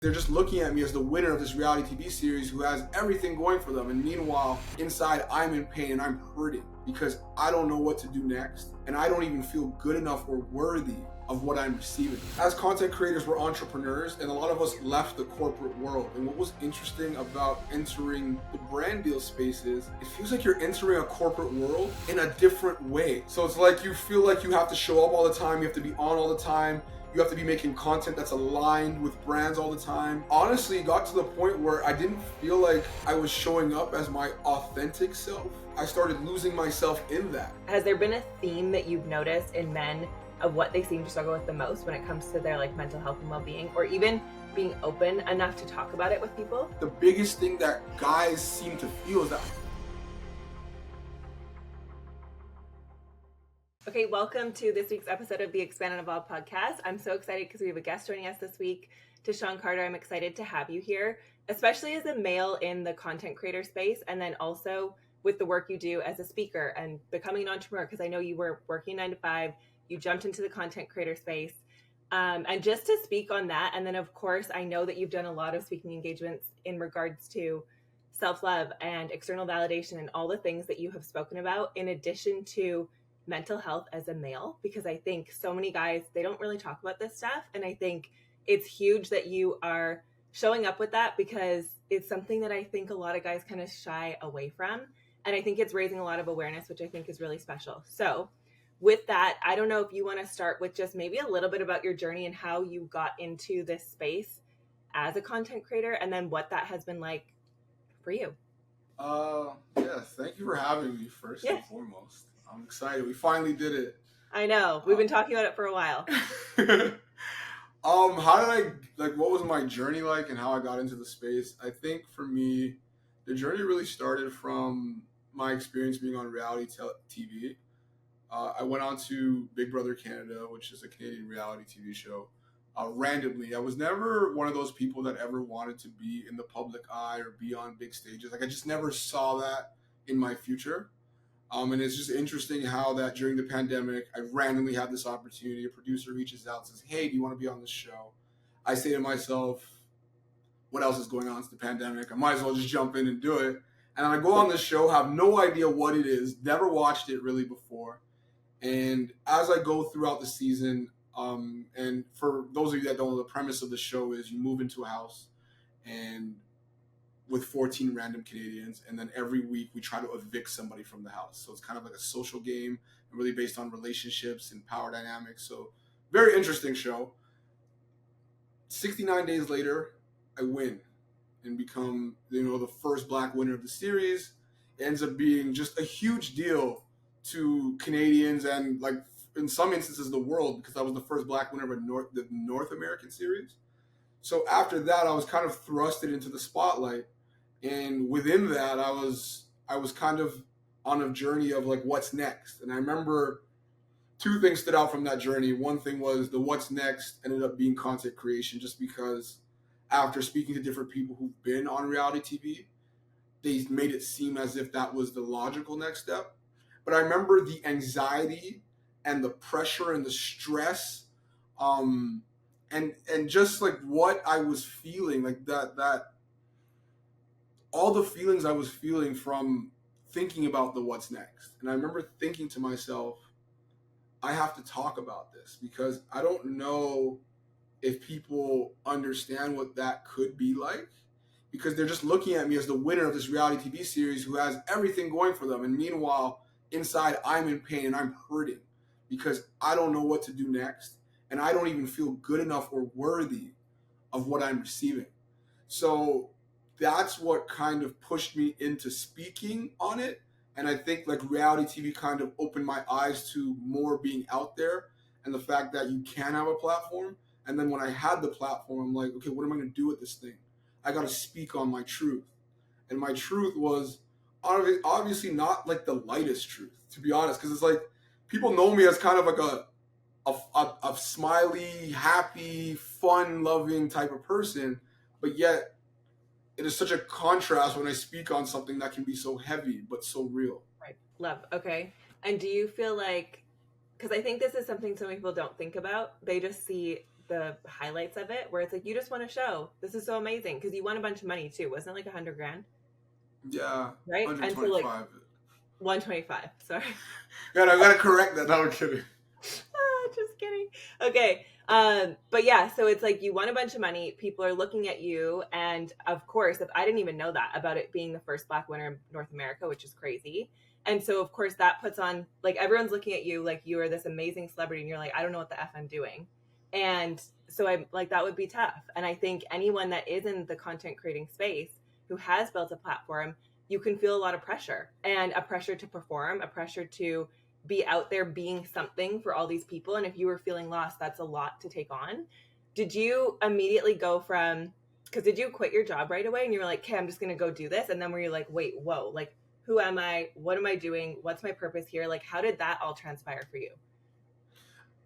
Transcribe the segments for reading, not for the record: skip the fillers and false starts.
They're just looking at me as the winner of this reality TV series who has everything going for them. And meanwhile, inside, I'm in pain and I'm hurting because I don't know what to do next. And I don't even feel good enough or worthy of what I'm receiving. As content creators, we're entrepreneurs, and a lot of us left the corporate world. And what was interesting about entering the brand deal space is it feels like you're entering a corporate world in a different way. So it's like you feel like you have to show up all the time, you have to be on all the time. You have to be making content that's aligned with brands all the time. Honestly, it got to the point where I didn't feel like I was showing up as my authentic self. I started losing myself in that. Has there been a theme that you've noticed in men of what they seem to struggle with the most when it comes to their mental health and well-being, or even being open enough to talk about it with people? The biggest thing that guys seem to feel is that. Okay, welcome to this week's episode of the Expand and Evolve podcast. I'm so excited because we have a guest joining us this week, Tychon. I'm excited to have you here, especially as a male in the content creator space, and then also with the work you do as a speaker and becoming an entrepreneur, because I know you were working 9 to 5, you jumped into the content creator space. And just to speak on that, and then of course, I know that you've done a lot of speaking engagements in regards to self-love and external validation and all the things that you have spoken about, in addition to mental health as a male, because I think so many guys, they don't really talk about this stuff. And I think it's huge that you are showing up with that, because it's something that I think a lot of guys kind of shy away from. And I think it's raising a lot of awareness, which I think is really special. So with that, I don't know if you want to start with just maybe a little bit about your journey and how you got into this space as a content creator, and then what that has been like for you. Yeah, thank you for having me first and foremost. I'm excited. We finally did it. I know. We've been talking about it for a while. What was my journey like and how I got into the space? I think for me, the journey really started from my experience being on reality TV. I went on to Big Brother Canada, which is a Canadian reality TV show, randomly. I was never one of those people that ever wanted to be in the public eye or be on big stages. I just never saw that in my future. And it's just interesting how that during the pandemic, I randomly had this opportunity. A producer reaches out and says, "Hey, do you want to be on this show?" I say to myself, what else is going on? It's the pandemic. I might as well just jump in and do it. And I go on this show, have no idea what it is, never watched it really before. And as I go throughout the season, and for those of you that don't know, the premise of the show is you move into a house and with 14 random Canadians, and then every week we try to evict somebody from the house. So it's kind of like a social game, and really based on relationships and power dynamics. So very interesting show. 69 days later, I win and become, the first Black winner of the series. It ends up being just a huge deal to Canadians and, in some instances, the world, because I was the first Black winner of the North American series. So after that, I was kind of thrusted into the spotlight. And within that, I was kind of on a journey of what's next. And I remember two things stood out from that journey. One thing was the what's next ended up being content creation, just because after speaking to different people who've been on reality TV, they made it seem as if that was the logical next step. But I remember the anxiety and the pressure and the stress, and just what I was feeling, that all the feelings I was feeling from thinking about the what's next. And I remember thinking to myself, I have to talk about this, because I don't know if people understand what that could be like, because they're just looking at me as the winner of this reality TV series who has everything going for them. And meanwhile, inside, I'm in pain and I'm hurting because I don't know what to do next. And I don't even feel good enough or worthy of what I'm receiving. So that's what kind of pushed me into speaking on it. And I think reality TV kind of opened my eyes to more being out there and the fact that you can have a platform. And then when I had the platform, I'm like, okay, what am I going to do with this thing? I got to speak on my truth. And my truth was obviously not the lightest truth, to be honest, because it's people know me as kind of a smiley, happy, fun-loving type of person, but yet it is such a contrast when I speak on something that can be so heavy but so real. Right. Love. Okay. And do you feel because I think this is something some people don't think about. They just see the highlights of it, where it's like you just want to show this is so amazing because you won a bunch of money too, wasn't it like $100,000? Yeah, Right? And so like 125. 125. Sorry. I gotta correct that. No, I'm kidding. Just kidding. Okay. But yeah, so it's like you won a bunch of money, people are looking at you, and of course, if I didn't even know that about it being the first Black winner in North America, which is crazy. And so of course that puts on, like, everyone's looking at you like you are this amazing celebrity and you're like, I don't know what the F I'm doing. And so I'm like, that would be tough. And I think anyone that is in the content creating space who has built a platform, you can feel a lot of pressure, and a pressure to perform, a pressure to be out there being something for all these people. And if you were feeling lost, that's a lot to take on. Did you immediately go from, because did you quit your job right away and you were like, okay, I'm just going to go do this? And then were you like, wait, whoa, like, who am I? What am I doing? What's my purpose here? Like, how did that all transpire for you?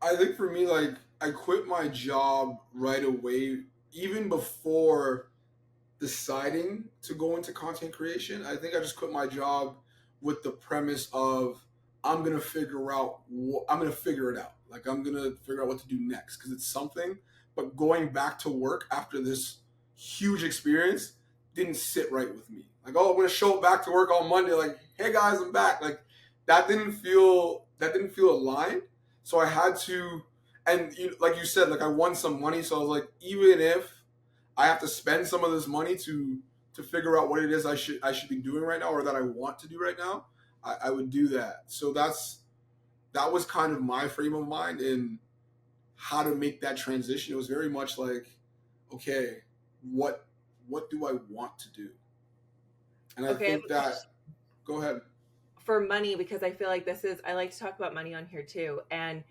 I think for me, like, I quit my job right away, even before deciding to go into content creation. I think I just quit my job with the premise of I'm gonna figure it out. Like, I'm gonna figure out what to do next because it's something. But going back to work after this huge experience didn't sit right with me. Like, oh, I'm gonna show up back to work on Monday. Like, hey guys, I'm back. Like, that didn't feel aligned. So I had to, and like you said, like, I won some money. So I was like, even if I have to spend some of this money to figure out what it is I should be doing right now, or that I want to do right now, I would do that. So that was kind of my frame of mind in how to make that transition. It was very much like, okay, what do I want to do? And I Okay, I have think a that, question go ahead. for money, because I feel like I like to talk about money on here too. And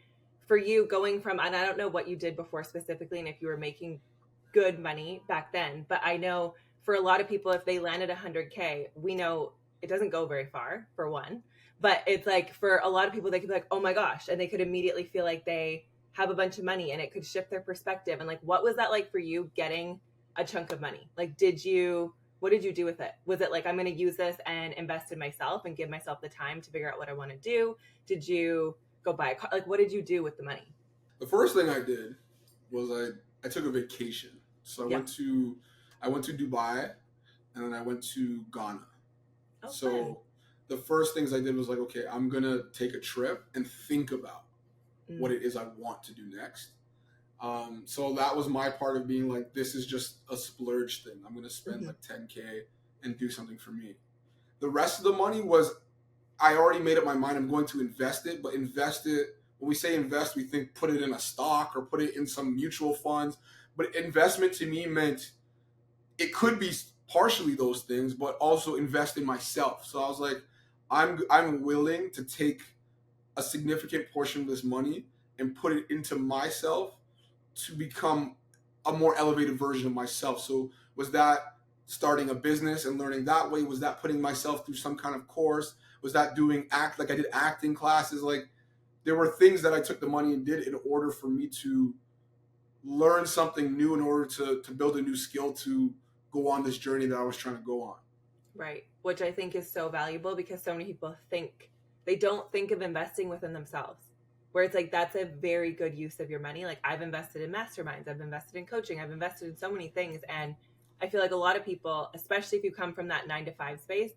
for you going from, and I don't know what you did before specifically, and if you were making good money back then, but I know for a lot of people, if they landed 100K, we know it doesn't go very far, for one. But it's like for a lot of people, they could be like, oh my gosh, and they could immediately feel like they have a bunch of money, and it could shift their perspective. And like, what was that like for you getting a chunk of money? Like, what did you do with it? Was it like, I'm going to use this and invest in myself and give myself the time to figure out what I want to do? Did you go buy a car? Like, what did you do with the money? The first thing I did was I took a vacation. So Yep. I went to Dubai, and then I went to Ghana. Oh, fun. So the first things I did was like, okay, I'm gonna take a trip and think about what Mm. it is I want to do next. So that was my part of being like, this is just a splurge thing. I'm gonna spend Hmm. like 10K and do something for me. The rest of the money was, I already made up my mind. I'm going to invest it, but invest it. When we say invest, we think put it in a stock or put it in some mutual funds. But investment to me meant it could be partially those things, but also invest in myself. So I was like, I'm willing to take a significant portion of this money and put it into myself to become a more elevated version of myself. So was that starting a business and learning that way? Was that putting myself through some kind of course? Was that doing like I did acting classes? Like, there were things that I took the money and did in order for me to learn something new, in order to build a new skill to go on this journey that I was trying to go on. Right. Which I think is so valuable because so many people they don't think of investing within themselves. Where it's like, that's a very good use of your money. Like, I've invested in masterminds, I've invested in coaching, I've invested in so many things. And I feel like a lot of people, especially if you come from that 9 to 5 space,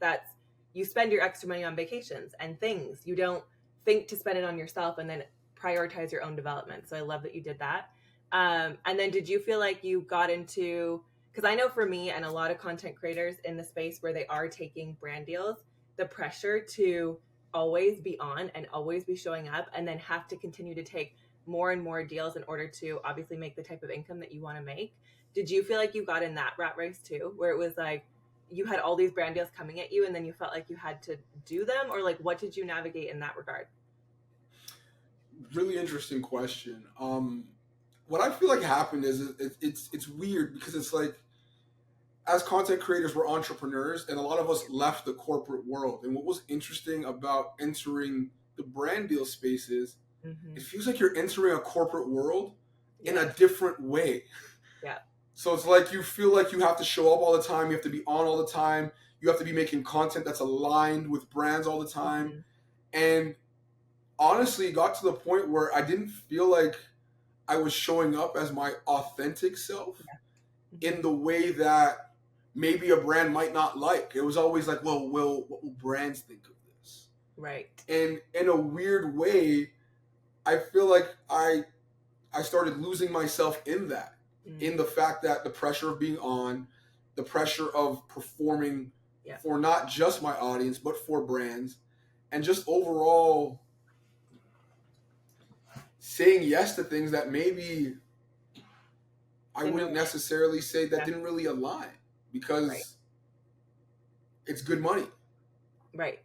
you spend your extra money on vacations and things. You don't think to spend it on yourself and then prioritize your own development. So I love that you did that. And then did you feel like you got into, because I know for me and a lot of content creators in the space where they are taking brand deals, the pressure to always be on and always be showing up and then have to continue to take more and more deals in order to obviously make the type of income that you want to make. Did you feel like you got in that rat race too, where it was like you had all these brand deals coming at you and then you felt like you had to do them? Or like, what did you navigate in that regard? Really interesting question. What I feel like happened is it's weird because it's like, as content creators, we're entrepreneurs, and a lot of us left the corporate world. And what was interesting about entering the brand deal spaces, Mm-hmm. it feels like you're entering a corporate world in a Yes. different way. Yeah. So it's like you feel like you have to show up all the time, you have to be on all the time, you have to be making content that's aligned with brands all the time. Mm-hmm. And honestly, it got to the point where I didn't feel like I was showing up as my authentic self Yeah. in the way that maybe a brand might not like. It was always like, well, what will brands think of this? Right. And in a weird way, I feel like I started losing myself in that, Mm. in the fact that the pressure of being on, the pressure of performing Yeah. for not just my audience, but for brands, and just overall saying yes to things that maybe I Didn't wouldn't really. necessarily say that Yeah. didn't really align Right. because it's good money, Right.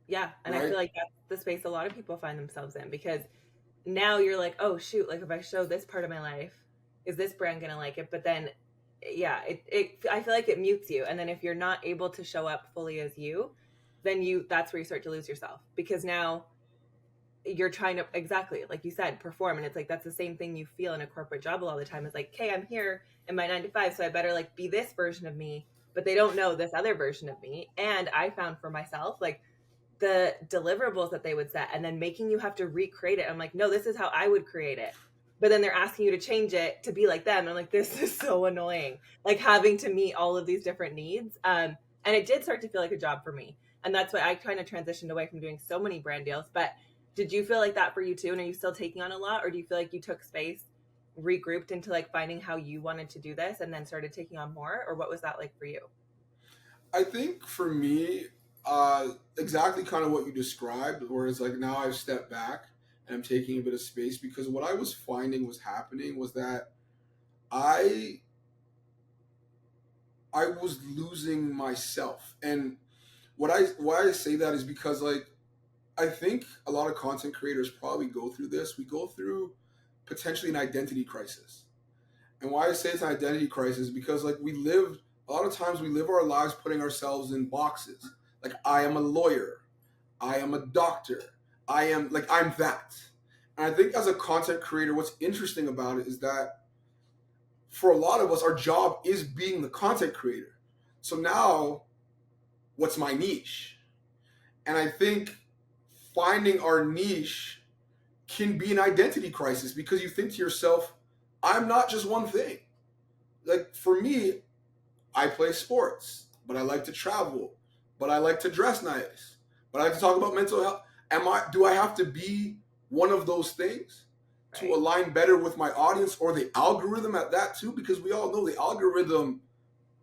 Yeah. And I right? feel like that's the space a lot of people find themselves in, because now you're like, oh shoot, like if I show this part of my life, is this brand gonna like it? But then yeah, it I feel like it mutes you. And then if you're not able to show up fully as you, then that's where you start to lose yourself, because now you're trying to, exactly like you said, perform. And it's like that's the same thing you feel in a corporate job a lot of the time. It's like, okay, I'm here in my 9 to 5, so I better like be this version of me, but they don't know this other version of me. And I found for myself, like, the deliverables that they would set and then making you have to recreate it. I'm like, no, this is how I would create it. But then they're asking you to change it to be like them. And I'm like, this is so annoying. Like having to meet all of these different needs. And it did start to feel like a job for me. And that's why I kind of transitioned away from doing so many brand deals. But did you feel like that for you too? And are you still taking on a lot? Or do you feel like you took space, regrouped into like finding how you wanted to do this, and then started taking on more? Or what was that like for you? I think for me, exactly kind of what you described, where it's like now I've stepped back and I'm taking a bit of space because what I was finding was happening was that I I was losing myself. And why I say that is because like I think a lot of content creators probably go through this. We go through potentially an identity crisis. And why I say it's an identity crisis is because like a lot of times we live our lives putting ourselves in boxes. Like I am a lawyer, I am a doctor, I'm that. And I think as a content creator, what's interesting about it is that for a lot of us, our job is being the content creator. So now, what's my niche? And I think finding our niche can be an identity crisis because you think to yourself, I'm not just one thing. Like for me, I play sports, but I like to travel, but I like to dress nice, but I like to talk about mental health. Do I have to be one of those things to Right. align better with my audience or the algorithm at that too? Because we all know the algorithm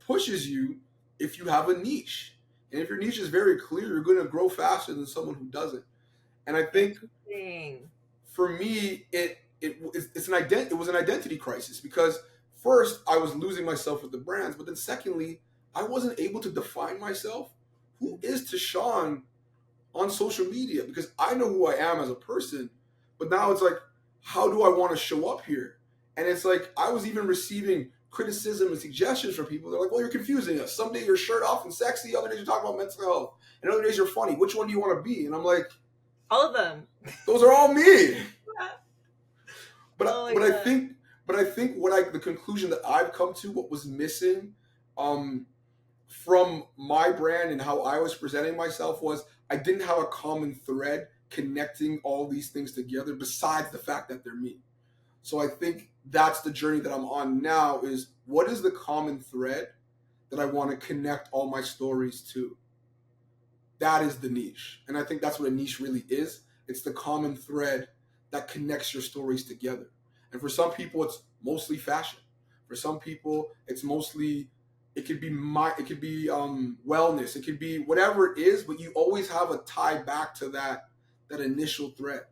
pushes you if you have a niche. And if your niche is very clear, you're going to grow faster than someone who doesn't. And I think Interesting. for me, it was an identity crisis because first I was losing myself with the brands, but then secondly, I wasn't able to define myself. Who is Tychon on social media? Because I know who I am as a person, but now it's like, how do I want to show up here? And it's like I was even receiving criticism and suggestions from people. They're like, well, you're confusing us. Some days you're shirt off and sexy, other days you're talking about mental health, and other days you're funny. Which one do you want to be? And I'm like, All of them. those are all me. Oh But my but I god. think but I think the conclusion that I've come to, what was missing, um, from my brand and how I was presenting myself was I didn't have a common thread connecting all these things together besides the fact that they're me. So I think that's the journey that I'm on now is what is the common thread that I want to connect all my stories to? That is the niche. And I think that's what a niche really is. It's the common thread that connects your stories together. And for some people, it's mostly fashion. For some people, it's mostly it could be wellness. It could be whatever it is, but you always have a tie back to that initial thread.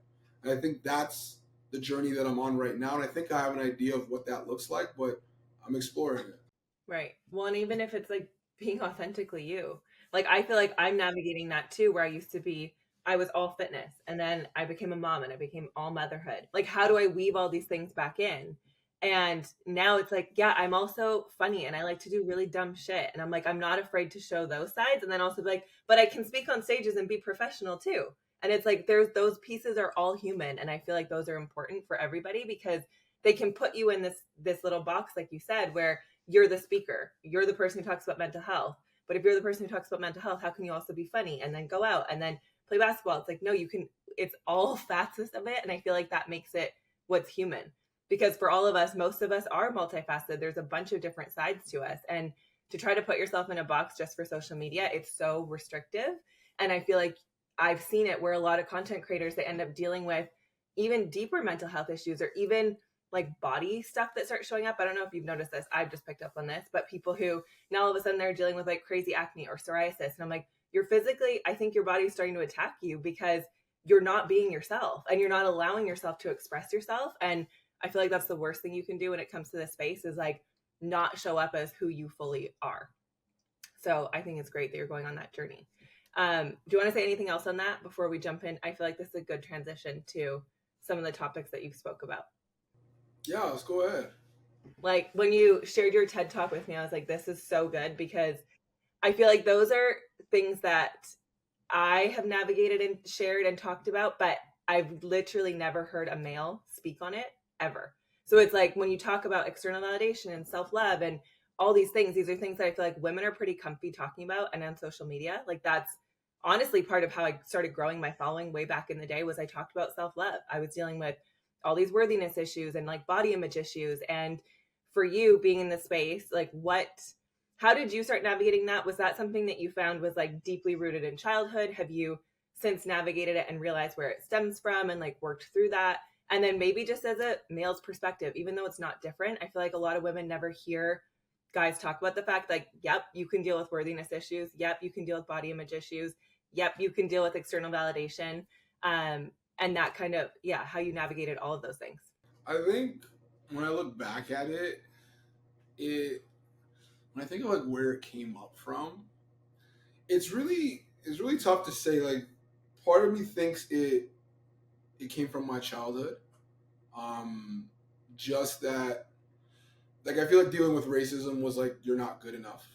And I think that's the journey that I'm on right now. And I think I have an idea of what that looks like, but I'm exploring it. Right. Well, and even if it's like being authentically you, like I feel like I'm navigating that too, where I used to be, I was all fitness and then I became a mom and I became all motherhood. Like, how do I weave all these things back in? And now it's like, yeah, I'm also funny and I like to do really dumb shit. And I'm like, I'm not afraid to show those sides. And then also be like, but I can speak on stages and be professional too. And it's like, there's those pieces are all human. And I feel like those are important for everybody because they can put you in this little box, like you said, where you're the speaker, you're the person who talks about mental health. But if you're the person who talks about mental health, how can you also be funny and then go out and then play basketball? It's like, no, you can, it's all facets of it. And I feel like that makes it what's human. because for all of us, most of us are multifaceted. There's a bunch of different sides to us. And to try to put yourself in a box just for social media, it's so restrictive. And I feel like I've seen it where a lot of content creators, they end up dealing with even deeper mental health issues, or even like body stuff that starts showing up. I don't know if you've noticed this. I've just picked up on this, but people who now all of a sudden they're dealing with like crazy acne or psoriasis. And I'm like, you're physically, I think your body's starting to attack you because you're not being yourself and you're not allowing yourself to express yourself. And I feel like that's the worst thing you can do when it comes to this space, is like not show up as who you fully are. So I think it's great that you're going on that journey. Do you want to say anything else on that before we jump in? I feel like this is a good transition to some of the topics that you spoke about. Yeah, let's go ahead. Like when you shared your TED talk with me, I was like, this is so good, because I feel like those are things that I have navigated and shared and talked about, but I've literally never heard a male speak on it ever. So it's like when you talk about external validation and self-love and all these are things that I feel like women are pretty comfy talking about and on social media. Like that's honestly part of how I started growing my following way back in the day, was I talked about self-love. I was dealing with all these worthiness issues and like body image issues. And for you being in this space, like how did you start navigating that? Was that something that you found was like deeply rooted in childhood? Have you since navigated it and realized where it stems from and like worked through that? And then maybe just as a male's perspective, even though it's not different, I feel like a lot of women never hear guys talk about the fact like, yep, you can deal with worthiness issues. Yep, you can deal with body image issues. Yep, you can deal with external validation. And that kind of, yeah, how you navigated all of those things. I think when I look back at it, it when I think of like where it came up from, it's really tough to say. Like, part of me thinks it came from my childhood. Um, just that, like, I feel like dealing with racism was like, you're not good enough.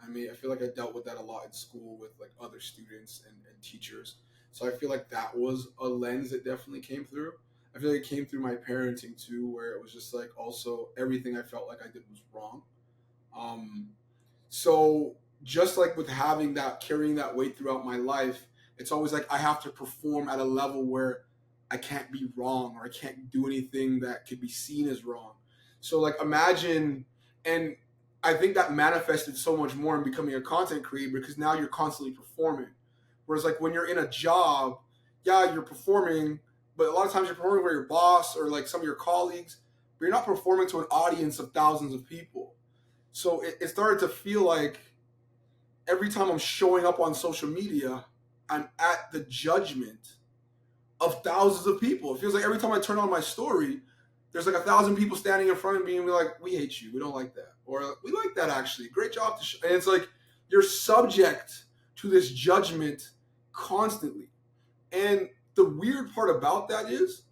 I mean, I feel like I dealt with that a lot in school with like other students and teachers. So I feel like that was a lens that definitely came through. I feel like it came through my parenting too, where it was just like also everything I felt like I did was wrong. Um, so just like with having that, carrying that weight throughout my life, it's always like I have to perform at a level where I can't be wrong, or I can't do anything that could be seen as wrong. So like imagine, and I think that manifested so much more in becoming a content creator, because now you're constantly performing. Whereas like when you're in a job, yeah, you're performing, but a lot of times you're performing for your boss or like some of your colleagues, but you're not performing to an audience of thousands of people. So it started to feel like every time I'm showing up on social media, I'm at the judgment of thousands of people. It feels like every time I turn on my story, there's like 1,000 people standing in front of me and be like, "We hate you. We don't like that," or "We like that actually. Great job." And it's like you're subject to this judgment constantly. And the weird part about that is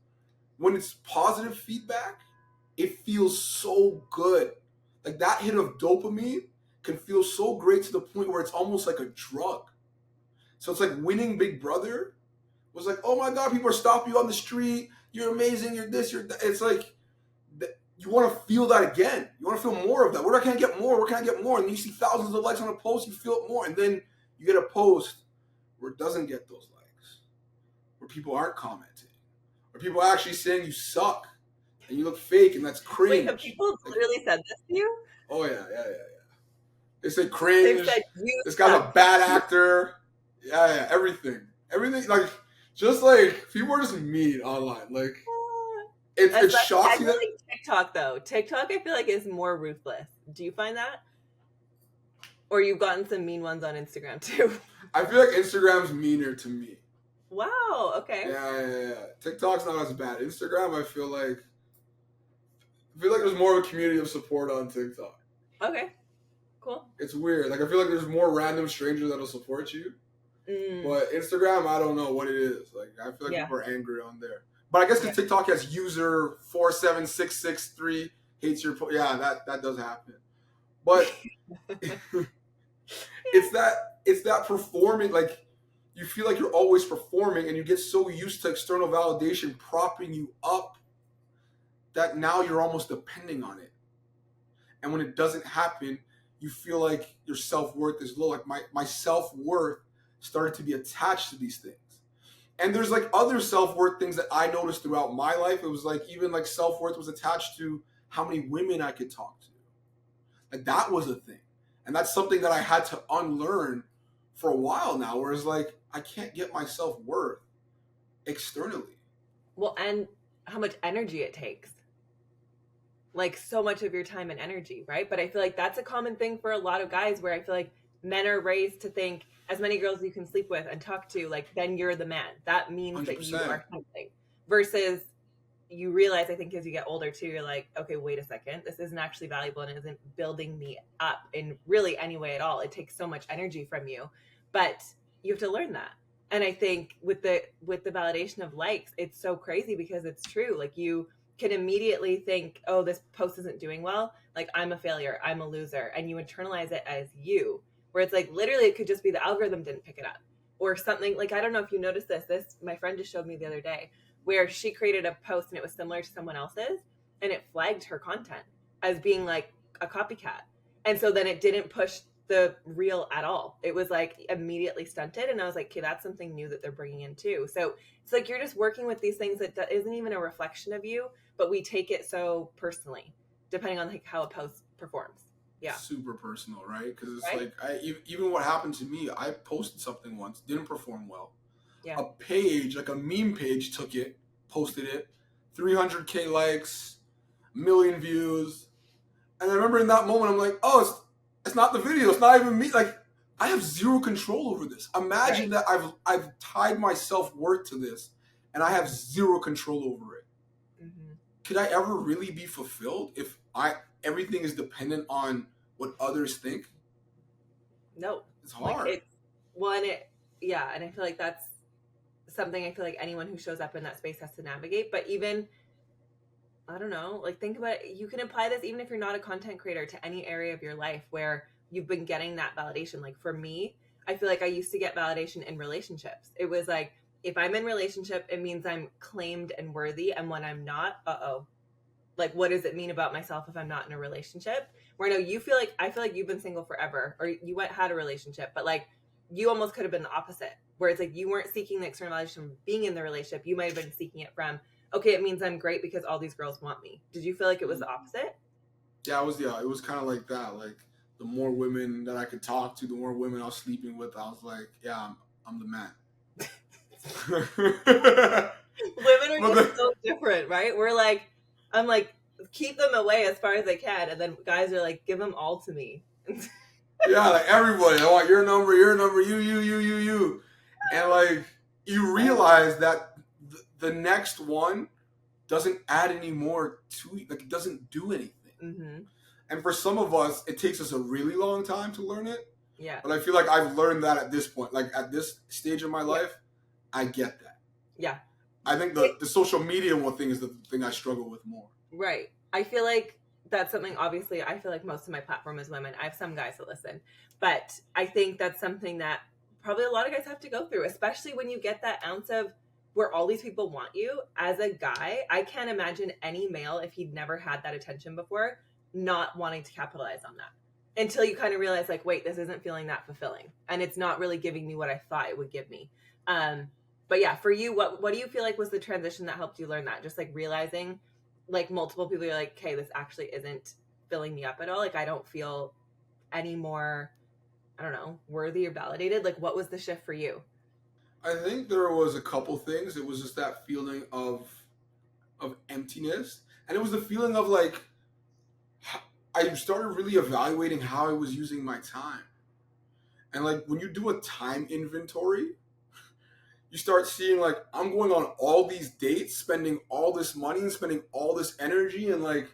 when it's positive feedback, it feels so good. Like that hit of dopamine can feel so great to the point where it's almost like a drug. So it's like winning Big Brother was like, oh my God, people are stopping you on the street. You're amazing. You're this, you're that. It's like, you want to feel that again. You want to feel more of that. Where can I get more? Where can I get more? And you see thousands of likes on a post, you feel it more. And then you get a post where it doesn't get those likes, where people aren't commenting, where people are actually saying you suck and you look fake, and that's Wait, have cringe. people Like, literally said this to you? oh yeah. They say They've cringe. said you This guy's a suck. bad actor. Yeah, everything. Like, just like people are just mean online. Like, it Especially, I shocks you feel that. like TikTok though. TikTok, I feel like is more ruthless. Do you find that, or you've gotten some mean ones on Instagram too? I feel like Instagram's meaner to me. Wow. Okay. Yeah. TikTok's not as bad. Instagram, I feel like there's more of a community of support on TikTok. Okay. Cool. It's weird. Like, I feel like there's more random strangers that'll support you. Mm, But Instagram, I don't know what it is. Like, I feel like yeah. people are angry on there. But I guess Yeah. because TikTok has user 47663 hates your yeah, that does happen. But it's that performing, like, you feel like you're always performing, and you get so used to external validation propping you up that now you're almost depending on it. And when it doesn't happen, you feel like your self-worth is low. Like my self-worth started to be attached to these things. And there's like other self-worth things that I noticed throughout my life. It was like even like self-worth was attached to how many women I could talk to. Like that was a thing. And that's something that I had to unlearn for a while now, where it's like I can't get my self-worth externally. Well, and how much energy it takes. Like so much of your time and energy, right? But I feel like that's a common thing for a lot of guys, where I feel like men are raised to think as many girls as you can sleep with and talk to, like then you're the man. That means that you 100%. are something. Versus you realize, I think as you get older too, you're like, okay, wait a second, this isn't actually valuable and isn't building me up in really any way at all. It takes so much energy from you, but you have to learn that. And I think with the validation of likes, it's so crazy because it's true. Like you can immediately think, oh, this post isn't doing well, like I'm a failure, I'm a loser, and you internalize it as you, where it's like literally it could just be the algorithm didn't pick it up or something. Like I don't know if you noticed this my friend just showed me the other day, where she created a post and it was similar to someone else's and it flagged her content as being like a copycat. And so then it didn't push the reel at all. It was like immediately stunted. And I was like, okay, that's something new that they're bringing in too. So it's like you're just working with these things that isn't even a reflection of you, but we take it so personally, depending on like how a post performs. Yeah. Super personal, right? Because it's Right? like even what happened to me, I posted something once, didn't perform well. Yeah. A page, like a meme page, took it, posted it, 300K likes, a million views, and I remember in that moment, I'm like, oh, it's not the video, it's not even me. Like I have zero control over this. Imagine Right. that I've tied my self-worth to this, and I have zero control over it. Mm-hmm. Could I ever really be fulfilled if everything is dependent on what others think? No. It's Like hard. it's one, yeah. And I feel like that's something I feel like anyone who shows up in that space has to navigate. But even, I don't know, like think about it. You can apply this even if you're not a content creator to any area of your life where you've been getting that validation. Like for me, I feel like I used to get validation in relationships. It was like, if I'm in relationship, it means I'm claimed and worthy. And when I'm not, uh-oh, like what does it mean about myself if I'm not in a relationship? Where I know you feel like, I feel like you've been single forever, or had a relationship, but like you almost could have been the opposite, where it's like you weren't seeking the external validation from being in the relationship. You might have been seeking it from, okay, it means I'm great because all these girls want me. Did you feel like it was the opposite? Yeah, it was kind of like that. Like the more women that I could talk to, the more women I was sleeping with, I was like, yeah, I'm the man. Women are But just so different, right? We're like, I'm like, keep them away as far as I can, and then guys are like, give them all to me. yeah, like everybody, I want your number, you, and like you realize that the next one doesn't add any more to it. Like it doesn't do anything. Mm-hmm. And for some of us, it takes us a really long time to learn it. Yeah. But I feel like I've learned that at this point, like at this stage of my life, I get that. Yeah. I think the social media one thing is the thing I struggle with more. Right. I feel like that's something, obviously, I feel like most of my platform is women. I have some guys that listen, but I think that's something that probably a lot of guys have to go through, especially when you get that ounce of where all these people want you. As a guy, I can't imagine any male, if he'd never had that attention before, not wanting to capitalize on that until you kind of realize like, wait, this isn't feeling that fulfilling and it's not really giving me what I thought it would give me. But yeah, for you, what do you feel like was the transition that helped you learn that? Just like realizing like multiple people are like, okay, this actually isn't filling me up at all. Like I don't feel any more, I don't know, worthy or validated. Like what was the shift for you? I think there was a couple things. It was just that feeling of emptiness, and it was the feeling of like I started really evaluating how I was using my time. And like when you do a time inventory, you start seeing like I'm going on all these dates, spending all this money and spending all this energy, and like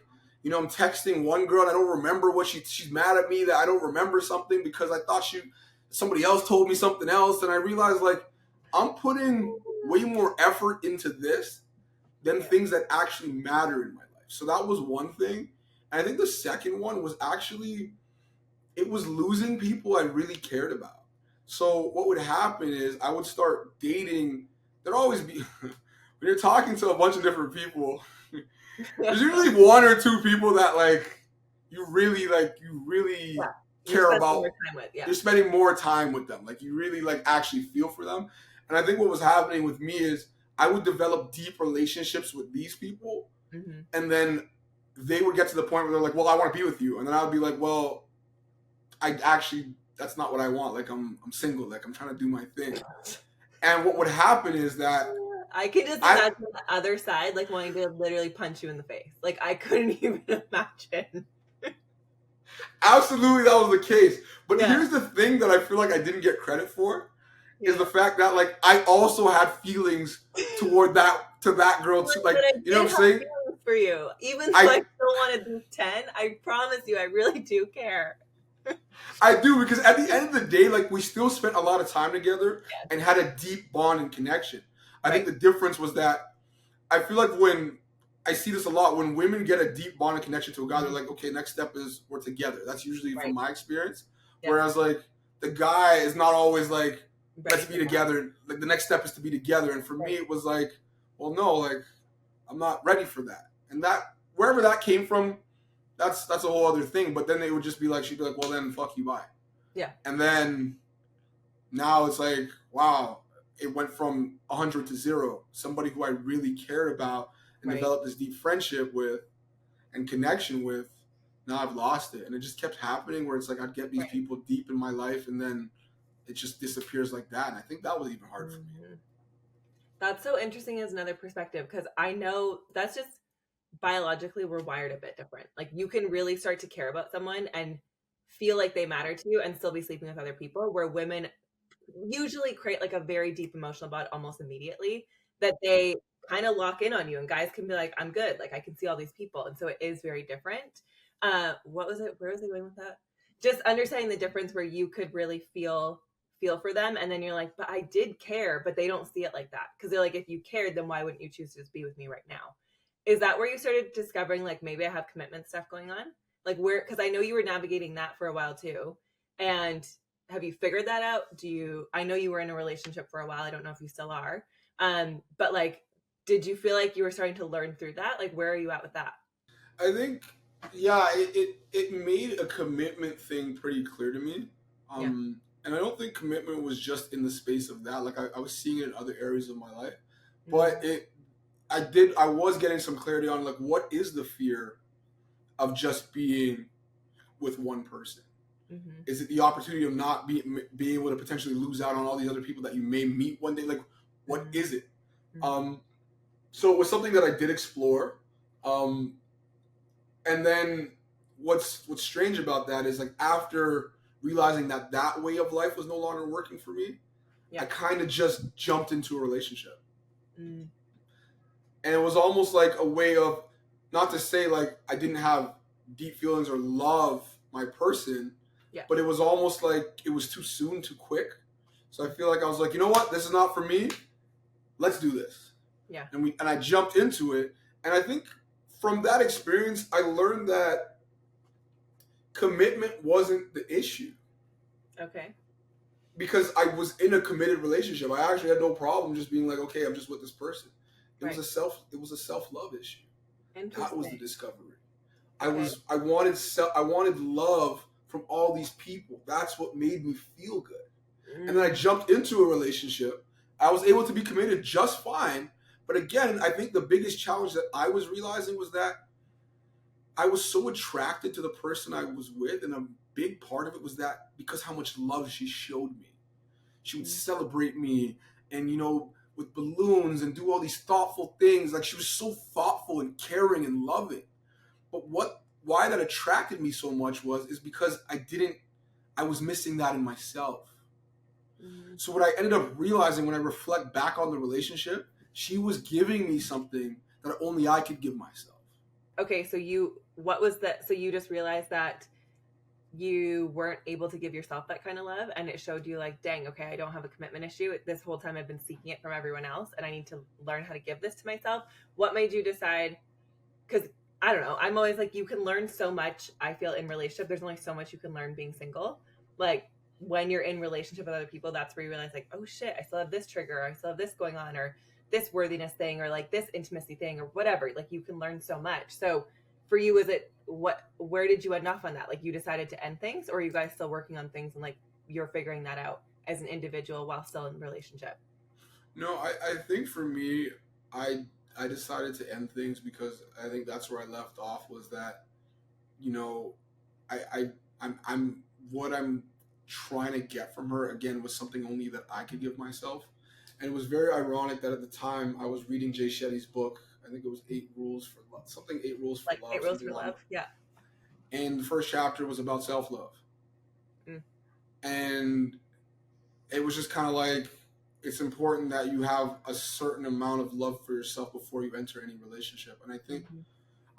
I'm texting one girl and I don't remember what she's mad at me that I don't remember something because I thought somebody else told me something else, and I realized like I'm putting way more effort into this than things that actually matter in my life. So that was one thing. And I think the second one was actually it was losing people I really cared about. So what would happen is I would start dating. There'd always be when you're talking to a bunch of different people, there's usually one or two people that you really care Spend about. more time with, yeah. You're spending more time with them. Like you really actually feel for them. And I think what was happening with me is I would develop deep relationships with these people, Mm-hmm. and then they would get to the point where they're like, "Well, I want to be with you," and then I would be like, "Well, I actually that's not what I want. Like I'm single. Like I'm trying to do my thing." And what would happen is that I can just I imagine the other side, like wanting to literally punch you in the face. Like I couldn't even imagine. absolutely that was the case. But Yeah. here's the thing that I feel like I didn't get credit for is Yeah. the fact that like I also had feelings toward that girl too. But Like I you know did what I'm have saying? feelings for you, even though I I still wanted these 10. I promise you, I really do care. I do because at the end of the day, like we still spent a lot of time together Yes. and had a deep bond and connection. I think Right. the difference was that I feel like when I see this a lot, when women get a deep bond and connection to a guy, they're like, okay, next step is we're together. That's usually from Right. my experience. Yeah. Whereas like the guy is not always like, Ready let's be for that. together. Like the next step is to be together. And for me, Right. it was like, well, no, like I'm not ready for that. And that wherever that came from, that's a whole other thing. But then they would just be like, she'd be like, well, then fuck you, bye. Yeah. And then now it's like, wow, it went from 100 to 0. Somebody who I really cared about and Right. developed this deep friendship with and connection with, now I've lost it. And it just kept happening where it's like I'd get these Right. people deep in my life and then it just disappears like that. And I think that was even hard for me. Mhm. That's so interesting as another perspective, because I know that's just biologically we're wired a bit different. Like you can really start to care about someone and feel like they matter to you and still be sleeping with other people, where women usually create like a very deep emotional bond almost immediately, that they kind of lock in on you, and guys can be like, I'm good, like I can see all these people. And so it is very different. What was it, where was I going with that? Just understanding the difference where you could really feel for them, and then you're like, but I did care, but they don't see it like that, because they're like, if you cared, then why wouldn't you choose to just be with me right now? Is that where you started discovering like maybe I have commitment stuff going on? Like where, because I know you were navigating that for a while too. And have you figured that out? I know you were in a relationship for a while. I don't know if you still are. But like, did you feel like you were starting to learn through that? Like, where are you at with that? I think, yeah, it made a commitment thing pretty clear to me. And I don't think commitment was just in the space of that. Like I was seeing it in other areas of my life. But I was getting some clarity on like what is the fear of just being with one person? Mm-hmm. Is it the opportunity of not being able to potentially lose out on all these other people that you may meet one day? Like, what is it? So it was something that I did explore. And then what's strange about that is like after realizing that way of life was no longer working for me, I kind of just jumped into a relationship. And it was almost like a way of, not to say like I didn't have deep feelings or love my person, but it was almost like it was too soon, too quick. So I feel like I was like, you know what, this is not for me. Let's do this. Yeah. And I jumped into it. And I think from that experience, I learned that commitment wasn't the issue. Okay. Because I was in a committed relationship. I actually had no problem just being like, okay, I'm just with this person. It was a self-love issue. That was the discovery. Okay. I wanted love from all these people. That's what made me feel good. And then I jumped into a relationship. I was able to be committed just fine. But again, I think the biggest challenge that I was realizing was that I was so attracted to the person I was with, and a big part of it was that because how much love she showed me. She would celebrate me and, with balloons and do all these thoughtful things. Like she was so thoughtful and caring and loving. But why that attracted me so much is because I was missing that in myself. So what I ended up realizing when I reflect back on the relationship, she was giving me something that only I could give myself. Okay, so what was that? So you just realized that you weren't able to give yourself that kind of love, and it showed you like, dang, okay, I don't have a commitment issue. This whole time I've been seeking it from everyone else, and I need to learn how to give this to myself. What made you decide? Because I don't know, I'm always like, you can learn so much, I feel, in relationship. There's only so much you can learn being single. Like when you're in relationship with other people, that's where you realize like, oh shit, I still have this trigger, or I still have this going on, or this worthiness thing, or like this intimacy thing, or whatever. Like you can learn so much. So for you, is it where did you end off on that? Like you decided to end things, or are you guys still working on things and like you're figuring that out as an individual while still in a relationship? No, I think for me, I I decided to end things because I think that's where I left off was that, you know, I I'm what I'm trying to get from her again was something only that I could give myself. And it was very ironic that at the time I was reading Jay Shetty's book. I think it was Eight Rules for Love, something Eight Rules for Like eight Love, rules something for along. love. Yeah. And the first chapter was about self love, Mm. and it was just kind of like it's important that you have a certain amount of love for yourself before you enter any relationship. And I think Mm-hmm.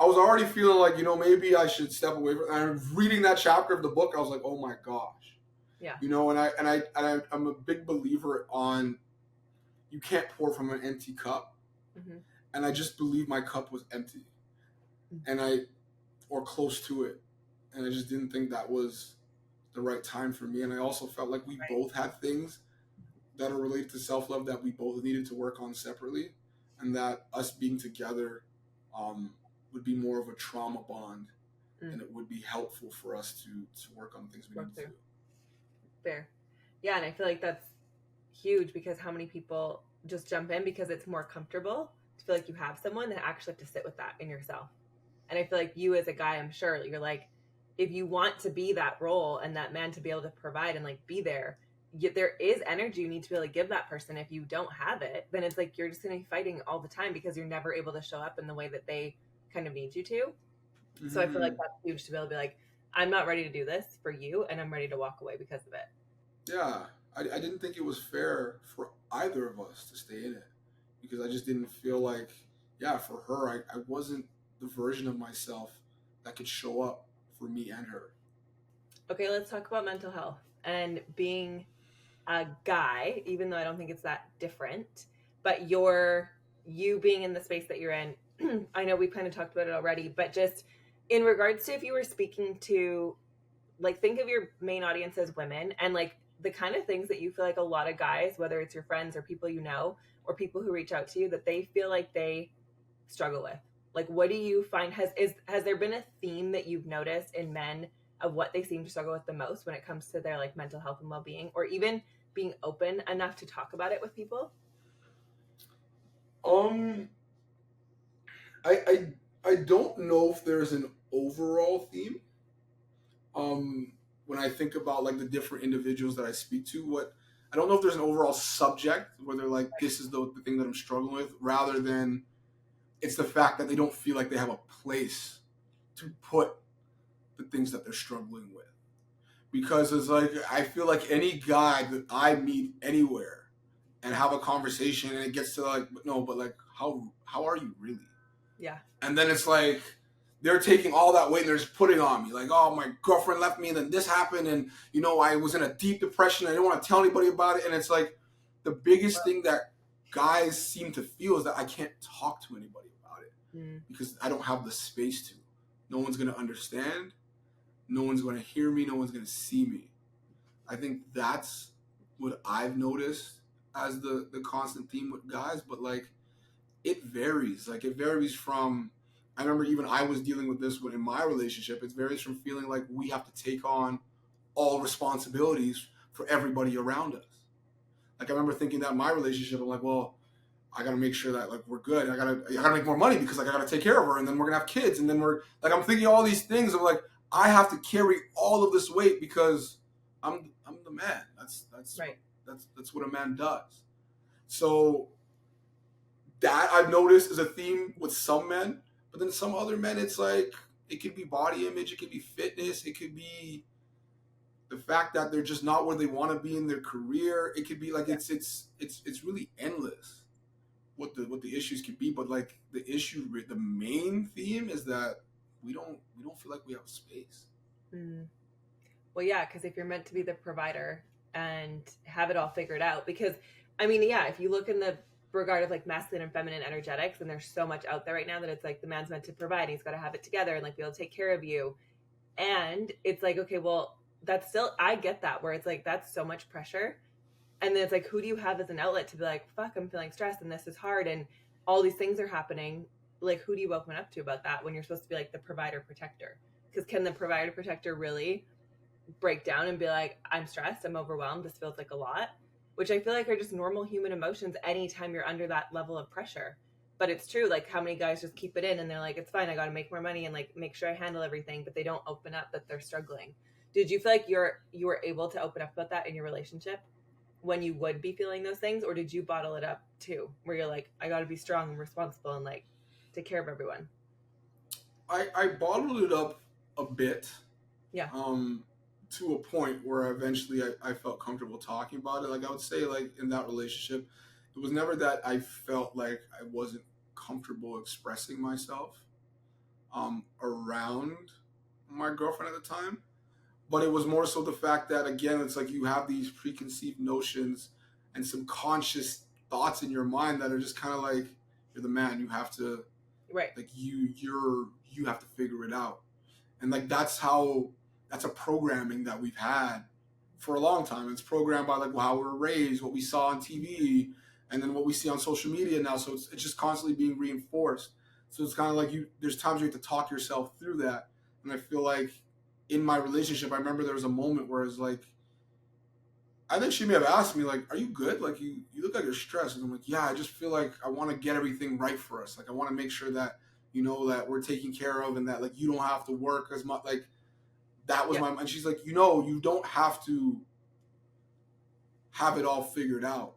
I was already feeling like, maybe I should step away from. And reading that chapter of the book, I was like, oh my gosh, Yeah. I'm a big believer on you can't pour from an empty cup, Mm-hmm. and I just believe my cup was empty, and or close to it, and I just didn't think that was the right time for me. And I also felt like we Right. both had things that are related to self love that we both needed to work on separately, and that us being together um, would be more of a trauma bond, Mm. and it would be helpful for us to work on things we Work needed to through. do. Fair. Yeah, and I feel like that's huge because how many people just jump in because it's more comfortable to feel like you have someone that actually have to sit with that in yourself. And I feel like you as a guy, I'm sure you're like, if you want to be that role and that man to be able to provide and like be there, there is energy you need to be able to give that person. If you don't have it, then it's like you're just going to be fighting all the time because you're never able to show up in the way that they kind of need you to. So I feel like Mm-hmm. that's huge to be able to be like, I'm not ready to do this for you and I'm ready to walk away because of it. Yeah, I didn't think it was fair for either of us to stay in it because I just didn't feel like, yeah, for her, I wasn't the version of myself that could show up for me and her. Okay, let's talk about mental health and being a guy, even though I don't think it's that different, but you being in the space that you're in. I know we've kind of talked about it already, but just in regards to if you were speaking to, like, think of your main audience as women and like the kind of things that you feel like a lot of guys, whether it's your friends or people you know or people who reach out to you, that they feel like they struggle with. Like, what do you find has there been a theme that you've noticed in men of what they seem to struggle with the most when it comes to their like mental health and well-being, or even being open enough to talk about it with people? Um, I I don't know if there's an overall theme. Um, when I think about like the different individuals that I speak to, what I don't know if there's an overall subject where they're like, this is the thing that I'm struggling with, rather than it's the fact that they don't feel like they have a place to put the things that they're struggling with. Because it's like I feel like any guy that I meet anywhere and have a conversation and it gets to like no, but like how are you really? Yeah. And then it's like they're taking all that weight and they're just putting on me like, oh, my girlfriend left me and then this happened and I was in a deep depression. I didn't want to tell anybody about it. And it's like the biggest thing that guys seem to feel is that I can't talk to anybody about it Mm. because I don't have the space to. No one's gonna understand. No one's gonna hear me. No one's gonna see me. I think that's what I've noticed as the constant theme with guys, but like it varies. Like it varies from I remember even I was dealing with this in my relationship. It varies from feeling like we have to take on all responsibilities for everybody around us. Like I remember thinking that in my relationship, I'm like, well, I gotta make sure that like we're good. I gotta make more money because like I gotta take care of her, and then we're gonna have kids, and then we're like I'm thinking all these things of like I have to carry all of this weight because I'm the man. Right. That's what a man does. So that I've noticed is a theme with some men, but then some other men, it's like it could be body image, it could be fitness, it could be the fact that they're just not where they want to be in their career. It could be like Yeah. it's really endless what the issues could be. But like the main theme is that we don't feel like we have space. Mm. Well, yeah, because if you're meant to be the provider and have it all figured out, because I mean, yeah, if you look in the regard of like masculine and feminine energetics, and there's so much out there right now that it's like the man's meant to provide, he's got to have it together and like be able to take care of you. And it's like, okay, well, that's still, I get that where it's like, that's so much pressure. And then it's like, who do you have as an outlet to be like, fuck, I'm feeling stressed and this is hard and all these things are happening. Like, who do you open up to about that when you're supposed to be like the provider protector? Because can the provider protector really break down and be like, I'm stressed, I'm overwhelmed, this feels like a lot? which I feel like are just normal human emotions anytime you're under that level of pressure. But it's true, like how many guys just keep it in and they're like, it's fine, I got to make more money and like make sure I handle everything, but they don't open up that they're struggling. Did you feel like you were able to open up about that in your relationship when you would be feeling those things, or did you bottle it up too, where you're like, I got to be strong and responsible and like take care of everyone? I bottled it up a bit, Yeah. to a point where eventually I felt comfortable talking about it. Like I would say, like in that relationship, it was never that I felt like I wasn't comfortable expressing myself around my girlfriend at the time, but it was more so the fact that again, it's like you have these preconceived notions and subconscious thoughts in your mind that are just kind of like, you're the man, you have to, Right. like you have to figure it out. And like that's a programming that we've had for a long time. It's programmed by like how we were raised, what we saw on TV, and then what we see on social media now. So it's just constantly being reinforced. So it's kind of like there's times you have to talk yourself through that. And I feel like in my relationship, I remember there was a moment where it's like, I think she may have asked me like, "Are you good? Like you look like you're stressed." And I'm like, "Yeah, I just feel like I want to get everything right for us. Like I want to make sure that that we're taken care of and that like you don't have to work as much." Like that was Yeah. and she's like, you don't have to have it all figured out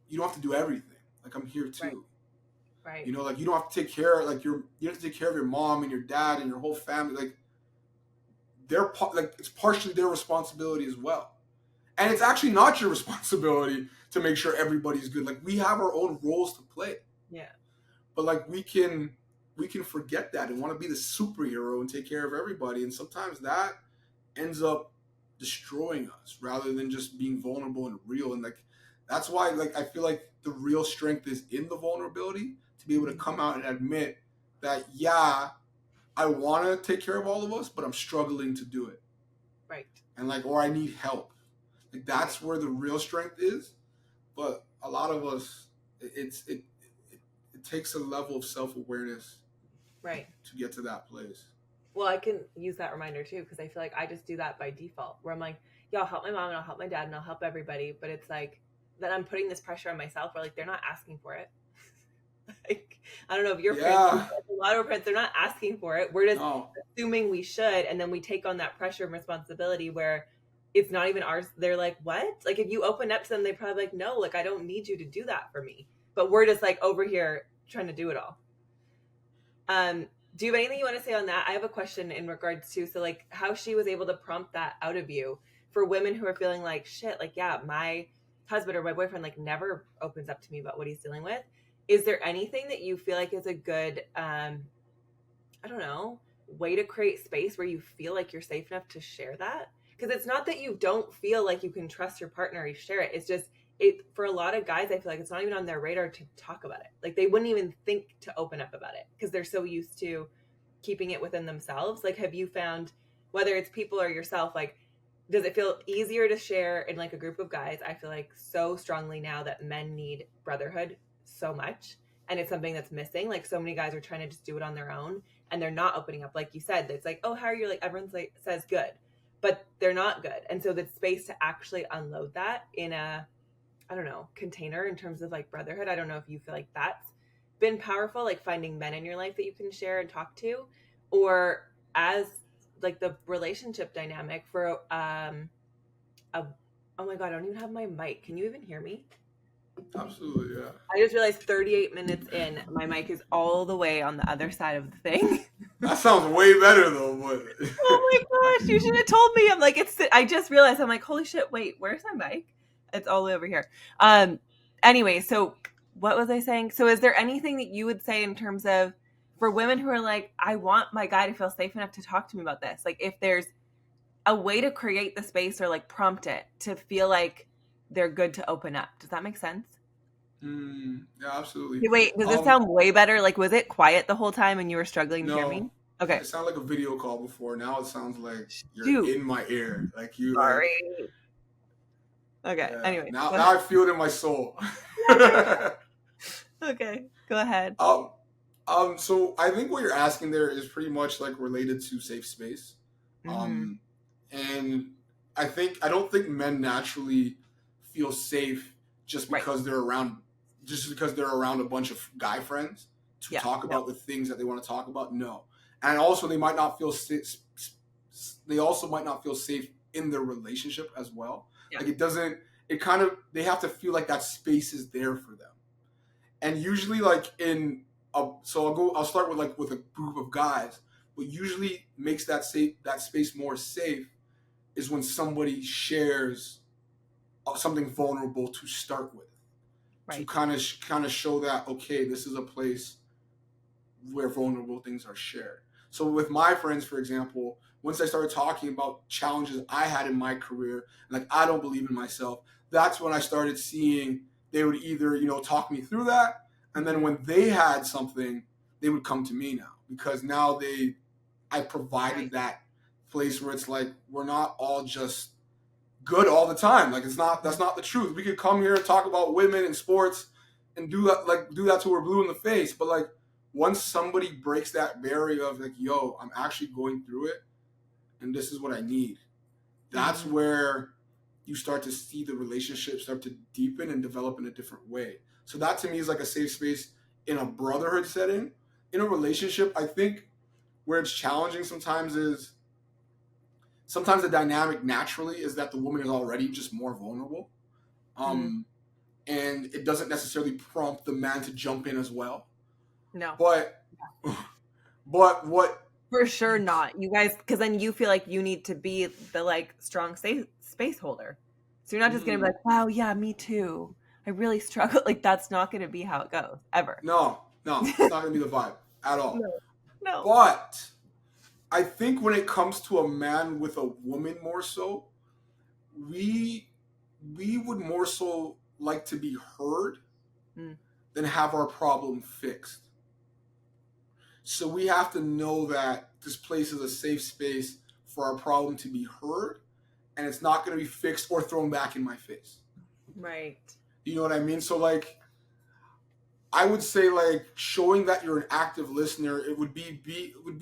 you don't have to do everything. Like I'm here Right. too. Right. Like you don't have to take care you have to take care of your mom and your dad and your whole family. Like it's partially their responsibility as well. And it's actually not your responsibility to make sure everybody's good. Like we have our own roles to play. Yeah. But like we can forget that and want to be the superhero and take care of everybody. And sometimes that ends up destroying us rather than just being vulnerable and real. And like that's why like I feel like the real strength is in the vulnerability, to be able to come out and admit that yeah, I want to take care of all of us, but I'm struggling to do it. Right. And like, or I need help. Like that's where the real strength is. But a lot of us, it takes a level of self-awareness Right. to get to that place. Well, I can use that reminder too, because I feel like I just do that by default, where I'm like, yeah, I'll help my mom and I'll help my dad and I'll help everybody. But it's like that I'm putting this pressure on myself where like they're not asking for it. Like, I don't know if your parents, Yeah. a lot of our parents, they're not asking for it. We're just No. assuming we should. And then we take on that pressure and responsibility where it's not even ours. They're like, what? Like, if you open up to them, they probably like, no, like, I don't need you to do that for me. But we're just like over here trying to do it all. Do you have anything you want to say on that? I have a question in regards to, so like how she was able to prompt that out of you for women who are feeling like shit, like, yeah, my husband or my boyfriend like never opens up to me about what he's dealing with. Is there anything that you feel like is a good, I don't know, way to create space where you feel like you're safe enough to share that? Because it's not that you don't feel like you can trust your partner or you share it. It's just, for a lot of guys, I feel like it's not even on their radar to talk about it. Like they wouldn't even think to open up about it because they're so used to keeping it within themselves. Like, have you found, whether it's people or yourself, like, does it feel easier to share in like a group of guys? I feel like so strongly now that men need brotherhood so much, and it's something that's missing. Like so many guys are trying to just do it on their own and they're not opening up. Like you said, it's like, oh, how are you? Like everyone's like says good, but they're not good. And so the space to actually unload that in a, I don't know, container in terms of like brotherhood. I don't know if you feel like that's been powerful, like finding men in your life that you can share and talk to, or as like the relationship dynamic for a oh my god, I don't even have my mic. Can you even hear me? Absolutely, yeah. I just realized 38 minutes in, my mic is all the way on the other side of the thing. That sounds way better though, but Oh my gosh, you should have told me. I'm like, I just realized, I'm like, holy shit, wait, where's my mic? It's all the way over here. Anyway, so what was I saying? So is there anything that you would say in terms of, for women who are like, I want my guy to feel safe enough to talk to me about this? Like if there's a way to create the space or like prompt it to feel like they're good to open up. Does that make sense? yeah, absolutely. Wait, does this sound way better? Like, was it quiet the whole time and you were struggling to hear me? No, Okay. it sounded like a video call before. Now it sounds like you're Shoot. in my ear, like you Sorry. like. Okay. Yeah. Anyway. Now I feel it in my soul. Okay. Go ahead. So I think what you're asking there is pretty much like related to safe space. Mm-hmm. And I don't think men naturally feel safe just Right. because they're around a bunch of guy friends to talk about the things that they want to talk about. No. And also they might not feel safe. They also might not feel safe in their relationship as well. Yeah. Like they have to feel like that space is there for them. And usually like I'll start with a group of guys. What usually makes that space more safe is when somebody shares something vulnerable to start with, to kind of show that, okay, this is a place where vulnerable things are shared. So with my friends, for example, once I started talking about challenges I had in my career, like I don't believe in myself, that's when I started seeing they would either, talk me through that, and then when they had something, they would come to me now, because now I provided that place where it's like we're not all just good all the time. Like that's not the truth. We could come here and talk about women and sports and do that till we're blue in the face. But like once somebody breaks that barrier of like, yo, I'm actually going through it and this is what I need, that's where you start to see the relationship start to deepen and develop in a different way. So that to me is like a safe space in a brotherhood setting. In a relationship, I think where it's challenging sometimes is sometimes the dynamic naturally is that the woman is already just more vulnerable. And it doesn't necessarily prompt the man to jump in as well. No. But what? For sure not. You guys, because then you feel like you need to be the like strong space holder. So you're not just going to be like, wow, yeah, me too. I really struggle. Like that's not going to be how it goes ever. No, it's not going to be the vibe at all. No. But I think when it comes to a man with a woman more so, we would more so like to be heard than have our problem fixed. So we have to know that this place is a safe space for our problem to be heard, and it's not going to be fixed or thrown back in my face. Right. You know what I mean? So like, I would say like showing that you're an active listener, it would be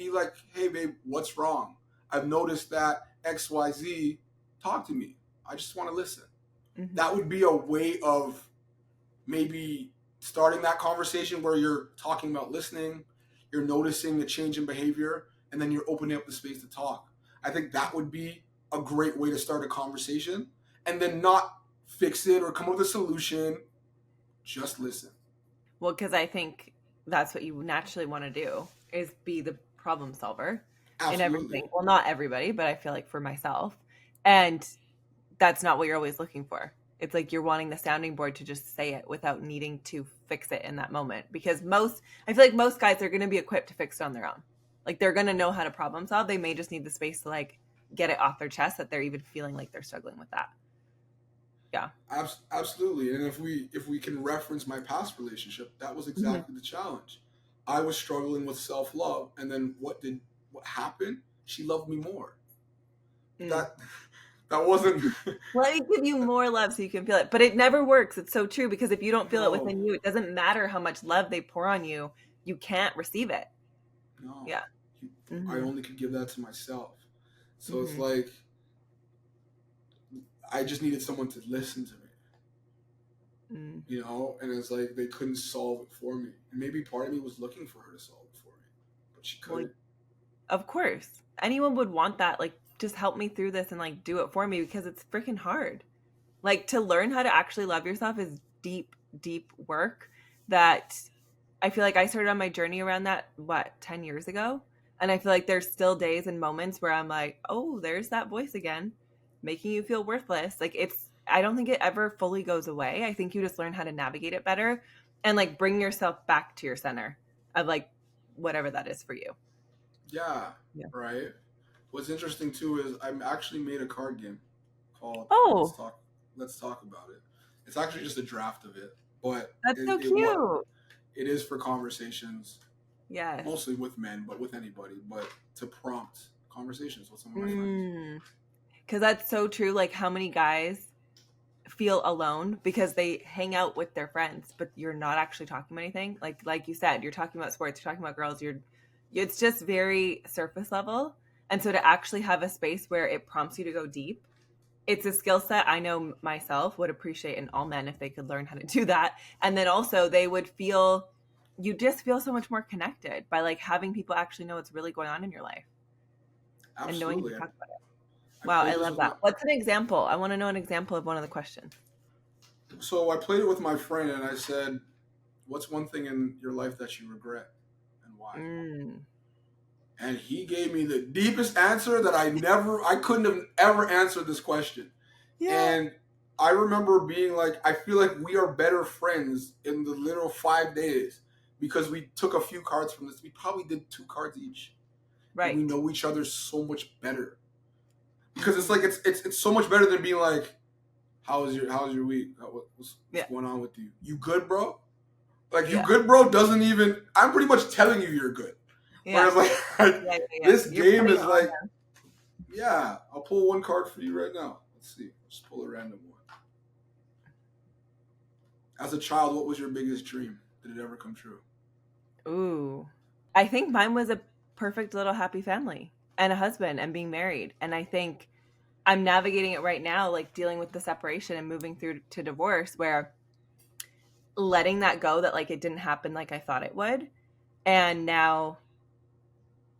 like, hey babe, what's wrong? I've noticed that XYZ, talk to me. I just want to listen. That would be a way of maybe starting that conversation where you're talking about listening, you're noticing the change in behavior, and then you're opening up the space to talk. I think that would be a great way to start a conversation, and then not fix it or come up with a solution, just listen. Well, because I think that's what you naturally want to do is be the problem solver. Absolutely. In everything. Well, not everybody, but I feel like for myself. And that's not what you're always looking for. It's like you're wanting the sounding board to just say it without needing to fix it in that moment. Because I feel like most guys are going to be equipped to fix it on their own. Like they're going to know how to problem solve. They may just need the space to like get it off their chest that they're even feeling like they're struggling with that. Yeah. Absolutely. And if we can reference my past relationship, that was exactly the challenge. I was struggling with self-love, and then what happened? She loved me more. That wasn't let me give you more love so you can feel it. But it never works. It's so true, because if you don't feel it within you, it doesn't matter how much love they pour on you, you can't receive it. No. Yeah. I only could give that to myself. So it's like I just needed someone to listen to me. And it's like they couldn't solve it for me. And maybe part of me was looking for her to solve it for me, but she couldn't. Of course. Anyone would want that, like, just help me through this and like do it for me, because it's freaking hard. Like to learn how to actually love yourself is deep, deep work that I feel like I started on my journey around that, 10 years ago? And I feel like there's still days and moments where I'm like, oh, there's that voice again, making you feel worthless. Like I don't think it ever fully goes away. I think you just learn how to navigate it better and like bring yourself back to your center of like whatever that is for you. Yeah. Right. What's interesting too is I actually made a card game called Let's Talk About It. It's actually just a draft of it, but that's so cute. It is for conversations. Yeah. Mostly with men, but with anybody, but to prompt conversations with some of my friends. Because that's so true. Like how many guys feel alone because they hang out with their friends, but you're not actually talking about anything. Like you said, you're talking about sports, you're talking about girls, it's just very surface level. And so to actually have a space where it prompts you to go deep it's a skill set I know myself would appreciate in all men if they could learn how to do that. And then also they would feel, you just feel so much more connected by like having people actually know what's really going on in your life and knowing to Absolutely. talk about it. I Wow, played I this love with that. my What's an example? I want to know an example of one of the questions. so I played it with my friend and I said, "What's one thing in your life that you regret and why?" Mm. And he gave me the deepest answer that I couldn't have ever answered this question. Yeah. And I remember being like, I feel like we are better friends in the literal 5 days because we took a few cards from this. We probably did 2 cards each, and we Right. know each other so much better. Because it's like it's so much better than being like, how's your week? What's Yeah. going on with you? You good, bro? Like you Yeah. good, bro? Doesn't even. I'm pretty much telling you you're good. Yeah. Whereas like Yeah. Yeah. this You're game putting is on like, yeah, I'll pull one card for you right now. Let's see. Just pull a random one. As a child, what was your biggest dream? Did it ever come true? them. Ooh. I think mine was a perfect little happy family and a husband and being married. And I think I'm navigating it right now, like dealing with the separation and moving through to divorce, where letting that go, that like it didn't happen like I thought it would. And now,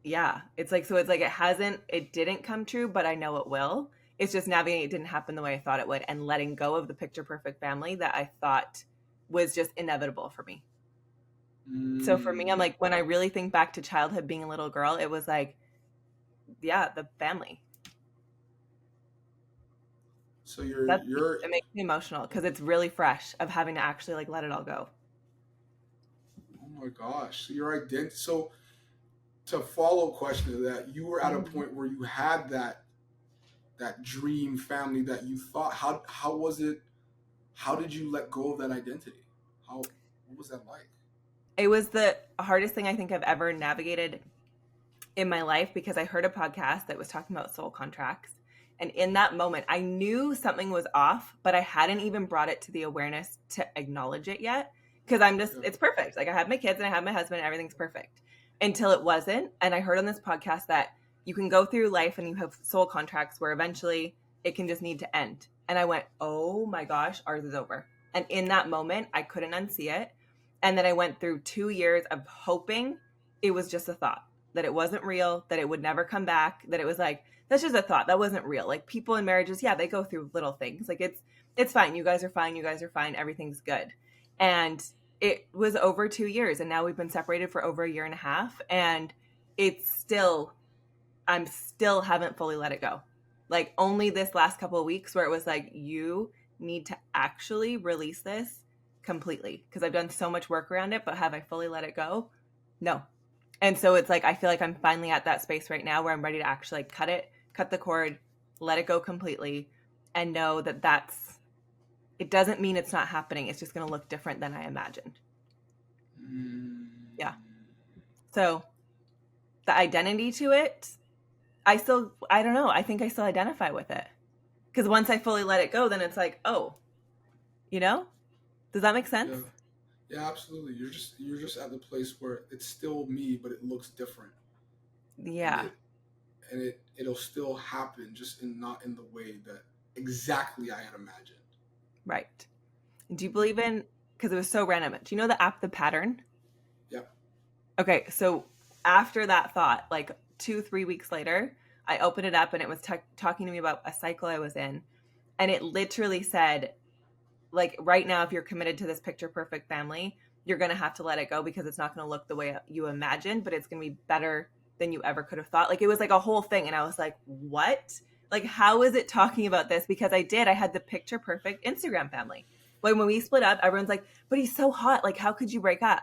yeah, it's like, so it's like it didn't come true, but I know it will. It's just navigating, it didn't happen the way I thought it would, and letting go of the picture perfect family that I thought was just inevitable for me. So for me, I'm Mm. like, when I really think back to childhood, being a little girl, it was like, yeah, the family. So you're That's, you're it makes me emotional because it's really fresh of having to actually like let it all go. oh my gosh. So your identity. So to follow question to that, you were at a Mhm. point where you had that dream family that you thought. How was it? How did you let go of that identity? How what was that like? It was the hardest thing I think I've ever navigated in my life because I heard a podcast that was talking about soul contracts. And in that moment, I knew something was off, but I hadn't even brought it to the awareness to acknowledge it yet. Because I'm just, Yeah. it's perfect. Like I have my kids and I have my husband and everything's perfect until it wasn't. And I heard on this podcast that you can go through life and you have soul contracts where eventually it can just need to end. And I went, oh my gosh, ours is over. And in that moment, I couldn't unsee it. And then I went through 2 years of hoping it was just a thought, that it wasn't real, that it would never come back, that it was like, that's just a thought. That wasn't real. Like people in marriages, yeah, they go through little things. Like it's fine. You guys are fine. You guys are fine. Everything's good. And it was over 2 years and now we've been separated for over a year and a half. And it's still, I'm still haven't fully let it go. Like only this last couple of weeks where it was like, you need to actually release this completely. Because I've done so much work around it, but have I fully let it go? No. And so it's like I feel like I'm finally at that space right now where I'm ready to actually cut the cord, let it go completely, and know that it doesn't mean it's not happening. It's just going to look different than I imagined. Mm. Yeah. So the identity to it, I don't know. I think I still identify with it. Because once I fully let it go, then it's like, oh, you know? Does that make sense? Yeah. Yeah, absolutely. You're just at the place where it's still me, but it looks different, and Yeah. it'll still happen, just in not in the way that exactly I had imagined. Right. Do you believe in, because it was so random, do you know the app, The Pattern? Yep. Okay, so after that thought, like 2, 3 weeks later, I opened it up and it was talking to me about a cycle I was in. And it literally said, like, right now, if you're committed to this picture perfect family, you're going to have to let it go because it's not going to look the way you imagined, but it's going to be better than you ever could have thought. Like, it was like a whole thing. And I was like, what? Like, how is it talking about this? Because I had the picture perfect Instagram family. Like, when we split up, everyone's like, but he's so hot. Like, how could you break up?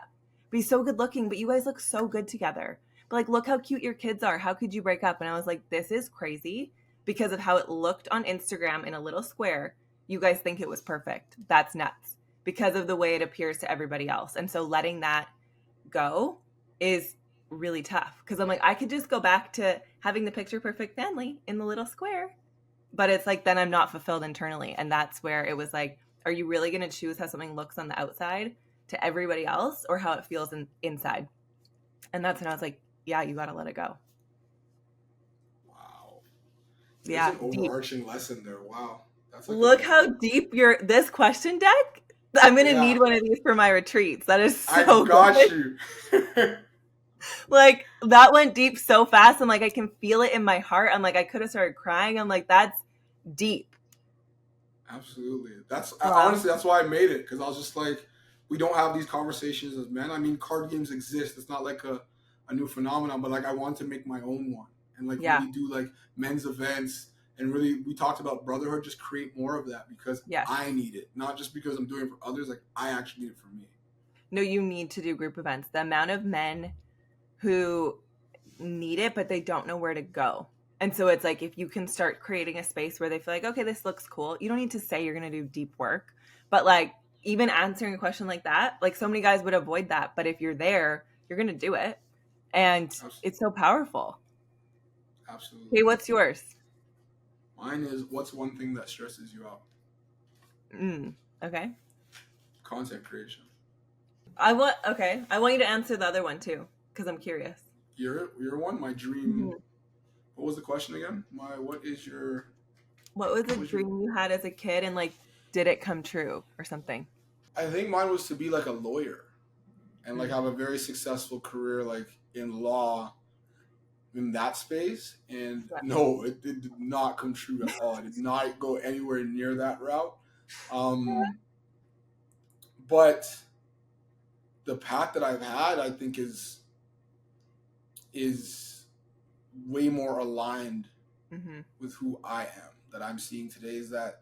But he's so good looking, but you guys look so good together. But like, look how cute your kids are. How could you break up? And I was like, this is crazy because of how it looked on Instagram in a little square. You guys think it was perfect. That's nuts because of the way it appears to everybody else. And so letting that go is really tough because I'm like, I could just go back to having the picture perfect family in the little square. But it's like, then I'm not fulfilled internally. And that's where it was like, are you really going to choose how something looks on the outside to everybody else or how it feels inside? And that's when I was like, yeah, you got to let it go. Wow. There's Yeah, an deep. overarching lesson there. Wow. That's like Look how deep this question deck. I'm gonna yeah, need one of these for my retreats. That is I so got good. you. Like that went deep so fast. I'm like, I can feel it in my heart. I'm like, I could have started crying. I'm like, that's deep. Absolutely. That's Wow. honestly that's why I made it, because I was just like, we don't have these conversations as men. I mean, card games exist. It's not like a new phenomenon, but like I want to make my own one and like Yeah. really do like men's events, and really we talked about brotherhood. Just create more of that because Yes. I need it, not just because I'm doing it for others. Like I actually need it for me. No, you need to do group events. The amount of men who need it, but they don't know where to go. And so it's like if you can start creating a space where they feel like, okay, this looks cool. You don't need to say you're going to do deep work, but like even answering a question like that, like so many guys would avoid that. But if you're there, you're going to do it. And it's so powerful. Absolutely. Okay, what's yours? Mine is, what's one thing that stresses you out? Okay. Content creation. I want you to answer the other one too, because I'm curious. You're one. My dream. What was the question again? What was a was your dream you had as a kid, and like, did it come true or something? I think mine was to be like a lawyer and like have a very successful career like in law in that space. And Yeah. no, it did not come true at all. I did not go anywhere near that route. But the path that I've had, I think, is way more aligned with who I am. That I'm seeing today is that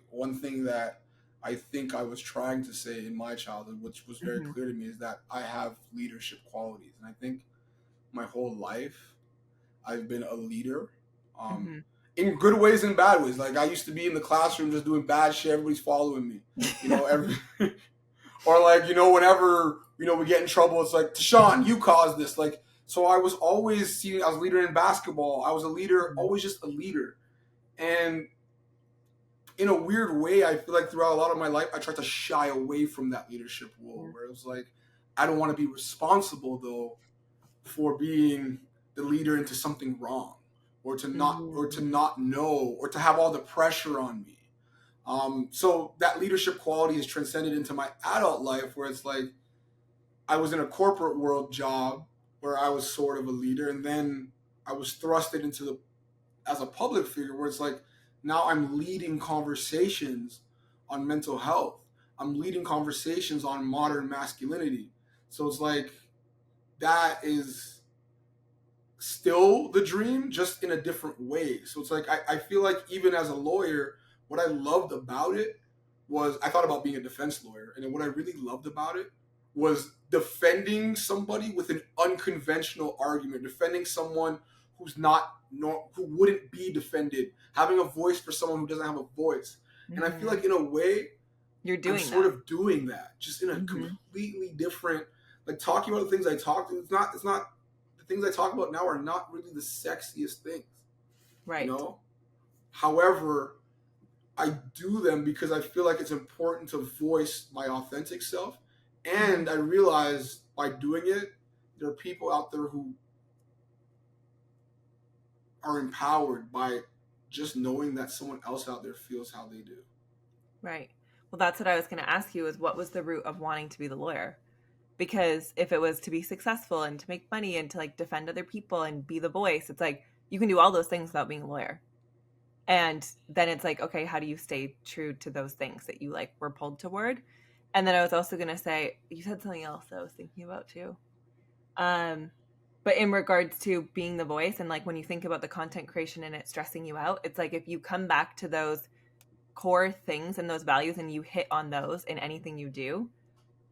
one thing that I think I was trying to say in my childhood, which was very clear to me, is that I have leadership qualities, and I think my whole life I've been a leader, in good ways and bad ways. Like I used to be in the classroom just doing bad shit. Everybody's following me, or like whenever we get in trouble, it's like, Tychon, you caused this. Like, so I was always seen as a leader in basketball. I was a leader, always just a leader, and in a weird way, I feel like throughout a lot of my life, I tried to shy away from that leadership role, where it was like, I don't want to be responsible though for being the leader into something wrong, or to not know, or to have all the pressure on me. So that leadership quality is transcended into my adult life, where it's like I was in a corporate world job where I was sort of a leader, and then I was thrusted into as a public figure, where it's like now I'm leading conversations on mental health. I'm leading conversations on modern masculinity. So it's like that is still the dream, just in a different way. So it's like I feel like even as a lawyer, what I loved about it was I thought about being a defense lawyer, and then what I really loved about it was defending somebody with an unconventional argument, defending someone who's who wouldn't be defended, having a voice for someone who doesn't have a voice. And I feel like in a way You're doing I'm sort that. of doing that, just in a completely different, like talking about the things I talk to. It's not the things I talk about now are not really the sexiest things, Right. However, I do them because I feel like it's important to voice my authentic self, and I realize by doing it, there are people out there who are empowered by just knowing that someone else out there feels how they do. Right. Well, that's what I was going to ask you, is what was the root of wanting to be the lawyer? Because if it was to be successful and to make money and to like defend other people and be the voice, it's like you can do all those things without being a lawyer. And then it's like, okay, how do you stay true to those things that you like were pulled toward? And then I was also going to say, you said something else that I was thinking about too. But in regards to being the voice, and like when you think about the content creation and it stressing you out, it's like if you come back to those core things and those values and you hit on those in anything you do,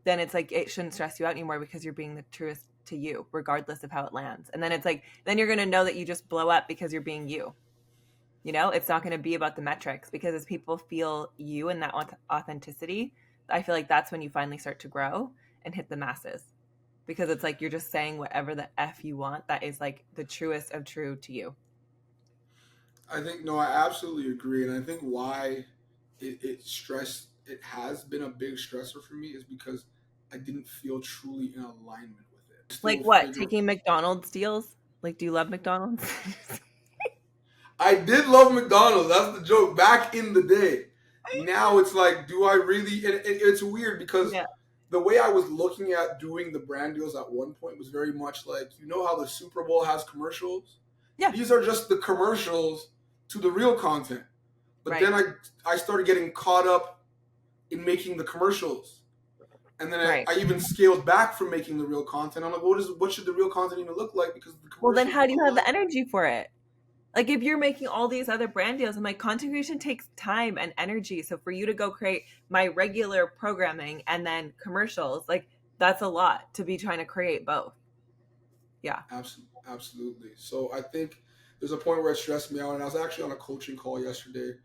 then it's like it shouldn't stress you out anymore because you're being the truest to you, regardless of how it lands. And then it's like, then you're going to know that you just blow up because you're being you. It's not going to be about the metrics, because as people feel you and that authenticity, I feel like that's when you finally start to grow and hit the masses, because it's like you're just saying whatever the F you want that is like the truest of true to you. I think, no, I absolutely agree. And I think why it has been a big stressor for me is because I didn't feel truly in alignment with it. Like what? Taking McDonald's deals? Like, do you love McDonald's? I did love McDonald's. That's the joke. Back in the day. Now it's like, do I really? It's weird because Yeah. the way I was looking at doing the brand deals at one point was very much like, you know how the Super Bowl has commercials? Yeah. These are just the commercials to the real content. But then Right. I started getting caught up in making the commercials. And then Right. I even scaled back from making the real content. I'm like, what should the real content even look like? Because the Well, then commercials how look do a you have the lot. energy for it? Like if you're making all these other brand deals, I'm like, content creation takes time and energy. So for you to go create my regular programming and then commercials, like that's a lot to be trying to create both. Yeah. Absolutely. So I think there's a point where it stressed me out, and I was actually on a coaching call yesterday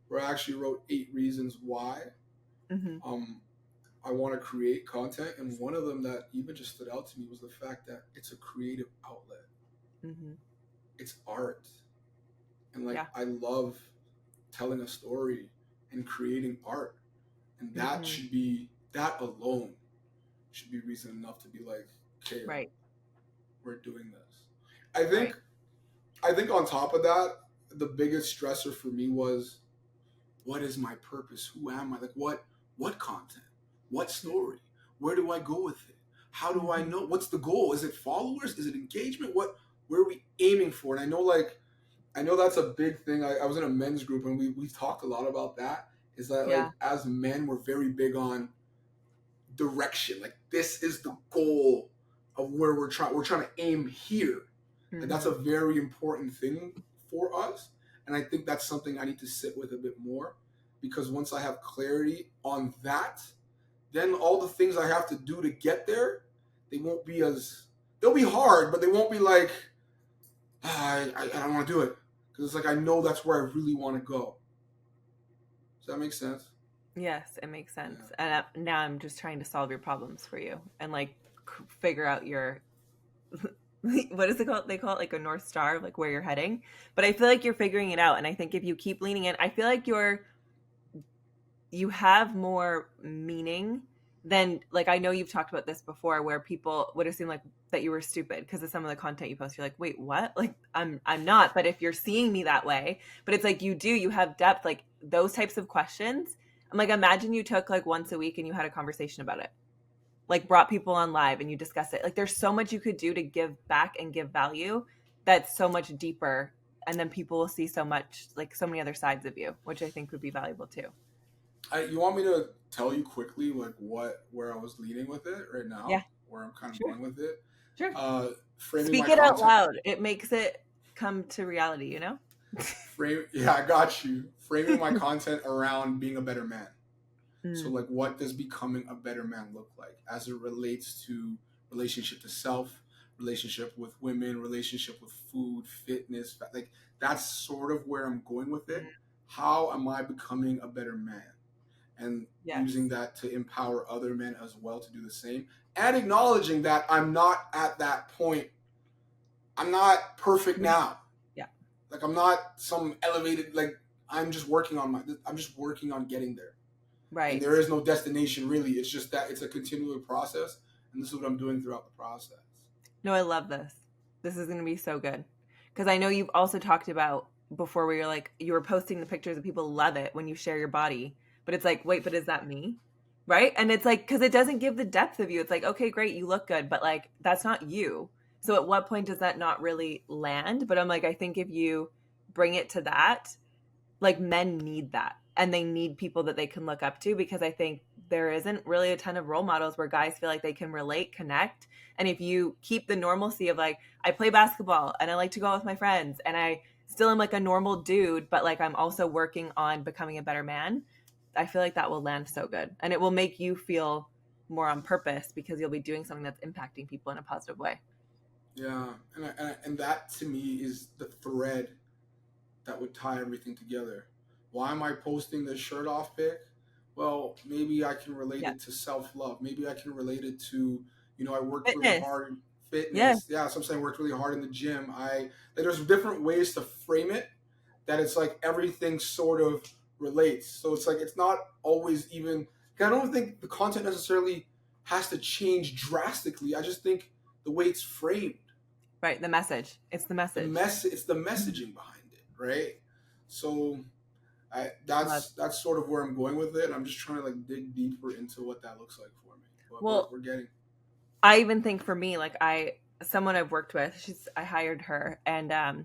where I actually wrote 8 reasons why Mm-hmm. um, I want to create content, and one of them that even just stood out to me was the fact that it's a creative outlet. Mm-hmm. It's art, and like Yeah. I love telling a story and creating art, and Mm-hmm. that alone should be reason enough to be like, okay, Right. we're doing this. I Right. think I think on top of that, the biggest stressor for me was, what is my purpose? Who am I? Like what content? What story? Where do I go with it? How do I Mm-hmm. know? What's the goal? Is it followers? Is it engagement? Where are we aiming for? And I know that's a big thing. I was in a men's group and we talked a lot about that. Is that like Yeah. as men we're very big on direction. Like this is the goal of where we're trying to aim here. And that's Mm-hmm. a very important thing for us. And I think that's something I need to sit with a bit more, because once I have clarity on that, then all the things I have to do to get there, they won't be as, they'll be hard, but they won't be like, I don't want to do it. Because it's like, I know that's where I really want to go. Does that make sense? Yes, it makes sense. Yeah. And now I'm just trying to solve your problems for you and like figure out your what is it called? They call it like a North Star, like where you're heading. But I feel like you're figuring it out. And I think if you keep leaning in, I feel like you have more meaning than like I know you've talked about this before where people would assume like that you were stupid because of some of the content you post. You're like, wait, what? Like I'm not. But if you're seeing me that way, but it's like you have depth, like those types of questions. I'm like, imagine you took like once a week and you had a conversation about it, like brought people on live and you discuss it. Like there's so much you could do to give back and give value that's so much deeper. And then people will see so much, like so many other sides of you, which I think would be valuable too. You want me to tell you quickly like where I was leading with it right Yeah, now, where I'm kind of sure, going with it? sure. Framing my Speak it out content. loud. It makes it come to reality, you know? Yeah, I got you. Framing my content around being a better man. So, Mm, like, what does becoming a better man look like as it relates to relationship to self, relationship with women, relationship with food, fitness? Like, that's sort of where I'm going with it. mm, How am I becoming a better man? And yes. using that to empower other men as well to do the same, and acknowledging that I'm not at that point. I'm not perfect now. Yeah. Like I'm not some elevated. Like I'm just working on getting there, and Right. there is no destination really. It's just that it's a continual process, and this is what I'm doing throughout the process. No, I love this. This is going to be so good. Because I know you've also talked about before where you're like, you were posting the pictures and people love it when you share your body. But it's like, wait, but is that me? Right. And it's like, because it doesn't give the depth of you. It's like, okay, great, you look good, but like, that's not you. So at what point does that not really land? But I'm like, I think if you bring it to that, like men need that and they need people that they can look up to because I think there isn't really a ton of role models where guys feel like they can relate, connect. And if you keep the normalcy of like, I play basketball and I like to go out with my friends and I still am like a normal dude, but like I'm also working on becoming a better man, I feel like that will land so good. And it will make you feel more on purpose because you'll be doing something that's impacting people in a positive way. Yeah, and that to me is the thread that would tie everything together. Why am I posting this shirt off pic? Well, maybe I can relate Yeah. it to self love. Maybe I can relate it to, I worked really Fitness. hard in Yeah. fitness. Yeah, so I'm saying I worked really hard in the gym. There's different ways to frame it that it's like everything sort of relates. So it's like it's not always even. I don't think the content necessarily has to change drastically. I just think the way it's framed, Right. The message. It's the message. it's the messaging behind it. right? So Love. that's sort of where I'm going with it. I'm just trying to like dig deeper into what that looks like for me. But Well, we're getting. I even think for me, like someone I've worked with, I hired her, and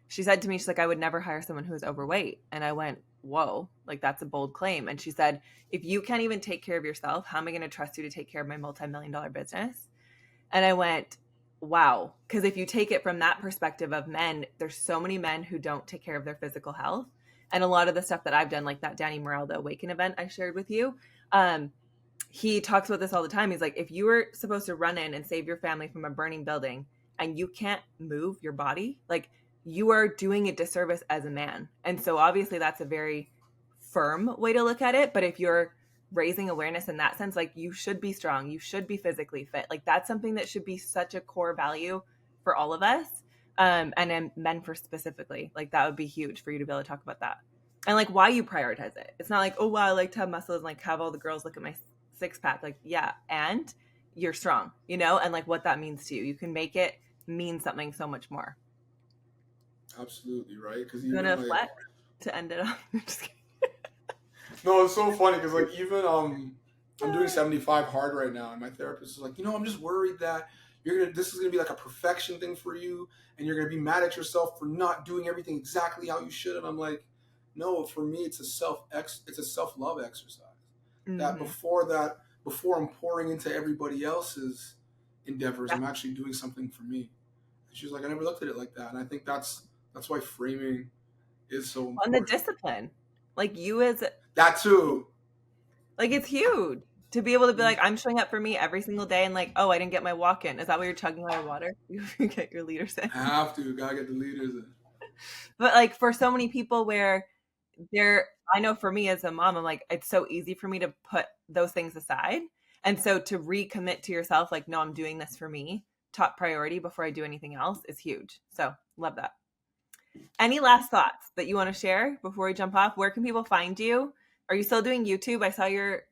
she said to me, she's like, I would never hire someone who's overweight. And I went, whoa, like that's a bold claim. And she said, if you can't even take care of yourself, how am I going to trust you to take care of my multi-million-dollar business? And I went, wow. Because if you take it from that perspective of men, there's so many men who don't take care of their physical health. And a lot of the stuff that I've done, like that Danny Morel, the Awaken event I shared with you, um, he talks about this all the time. He's like, if you were supposed to run in and save your family from a burning building and you can't move your body, like you are doing a disservice as a man. And so obviously that's a very firm way to look at it. But if you're raising awareness in that sense, like you should be strong, you should be physically fit. Like that's something that should be such a core value for all of us. And then men for specifically, like that would be huge for you to be able to talk about that. And like why you prioritize it. It's not like, oh wow, I like to have muscles and like have all the girls look at my six pack. Like, yeah, and you're strong, and like what that means to you. You can make it mean something so much more. Absolutely, right? Because You want even to like, flex to end it off? Just kidding. no, it's so funny because like even I'm doing 75 hard right now, and my therapist is like, I'm just worried that this is gonna be like a perfection thing for you, and you're gonna be mad at yourself for not doing everything exactly how you should. And I'm like, no, for me, it's a self love exercise. Mm-hmm. Before I'm pouring into everybody else's endeavors, Yeah. I'm actually doing something for me. And she's like, I never looked at it like that, and I think that's why framing is so On the important. discipline, like you as That too. like it's huge to be able to be like, I'm showing up for me every single day, and like, oh, I didn't get my walk in. Is that why you're chugging all your water? You get your liters in. Gotta get the leaders in. But like for so many people where I know for me as a mom, I'm like, it's so easy for me to put those things aside. And so to recommit to yourself, like, no, I'm doing this for me, top priority before I do anything else is huge. So love that. Any last thoughts that you want to share before we jump off? Where can people find you? Are you still doing YouTube? I saw your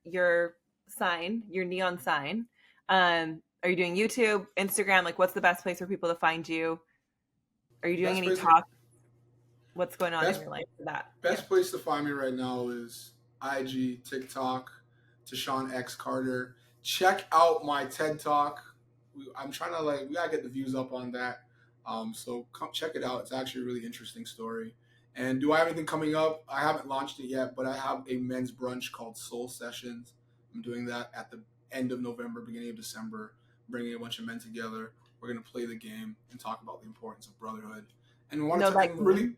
sign, your neon sign. Are you doing YouTube, Instagram? Like what's the best place for people to find you? Are you doing Best any place to talk? What's going on in best your life for that? Yeah. best place to find me right now is IG, TikTok, Tychon X Carter. Check out my TED Talk. I'm trying to we gotta get the views up on that. So come check it out. It's actually a really interesting story. And do I have anything coming up? I haven't launched it yet, but I have a men's brunch called Soul Sessions. I'm doing that at the end of November, beginning of December, bringing a bunch of men together. We're gonna play the game and talk about the importance of brotherhood. And we want Know to that and really game.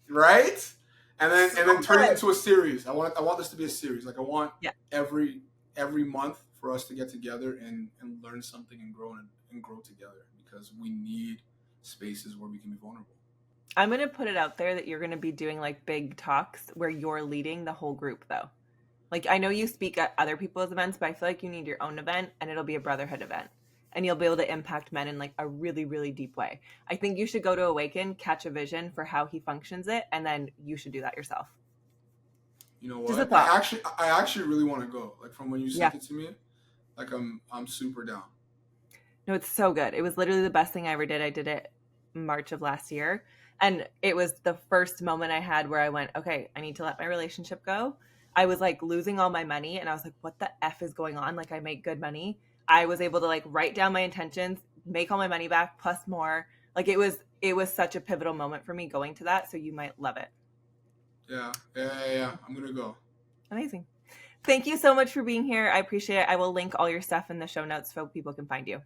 right, So and then turn it good. into a series. I want this to be a series. Like I want Yeah. every month for us to get together and learn something and grow together because we need spaces where we can be vulnerable. I'm going to put it out there that you're going to be doing like big talks where you're leading the whole group though. Like I know you speak at other people's events, but I feel like you need your own event and it'll be a brotherhood event. And you'll be able to impact men in like a really, really deep way. I think you should go to Awaken, catch a vision for how he functions it, and then you should do that yourself. You know Just a what? thought. I actually really want to go. Like from when you Yeah. sent it to me, like I'm super down. No, it's so good. It was literally the best thing I ever did. I did it March of last year. And it was the first moment I had where I went, okay, I need to let my relationship go. I was like losing all my money and I was like, what the F is going on? Like I make good money. I was able to like write down my intentions, make all my money back plus more. Like it was such a pivotal moment for me going to that. So you might love it. Yeah. I'm gonna go. Amazing. Thank you so much for being here. I appreciate it. I will link all your stuff in the show notes so people can find you.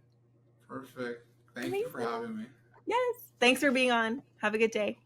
Perfect. Thank you for Amazing. having me. Yes. Thanks for being on. Have a good day.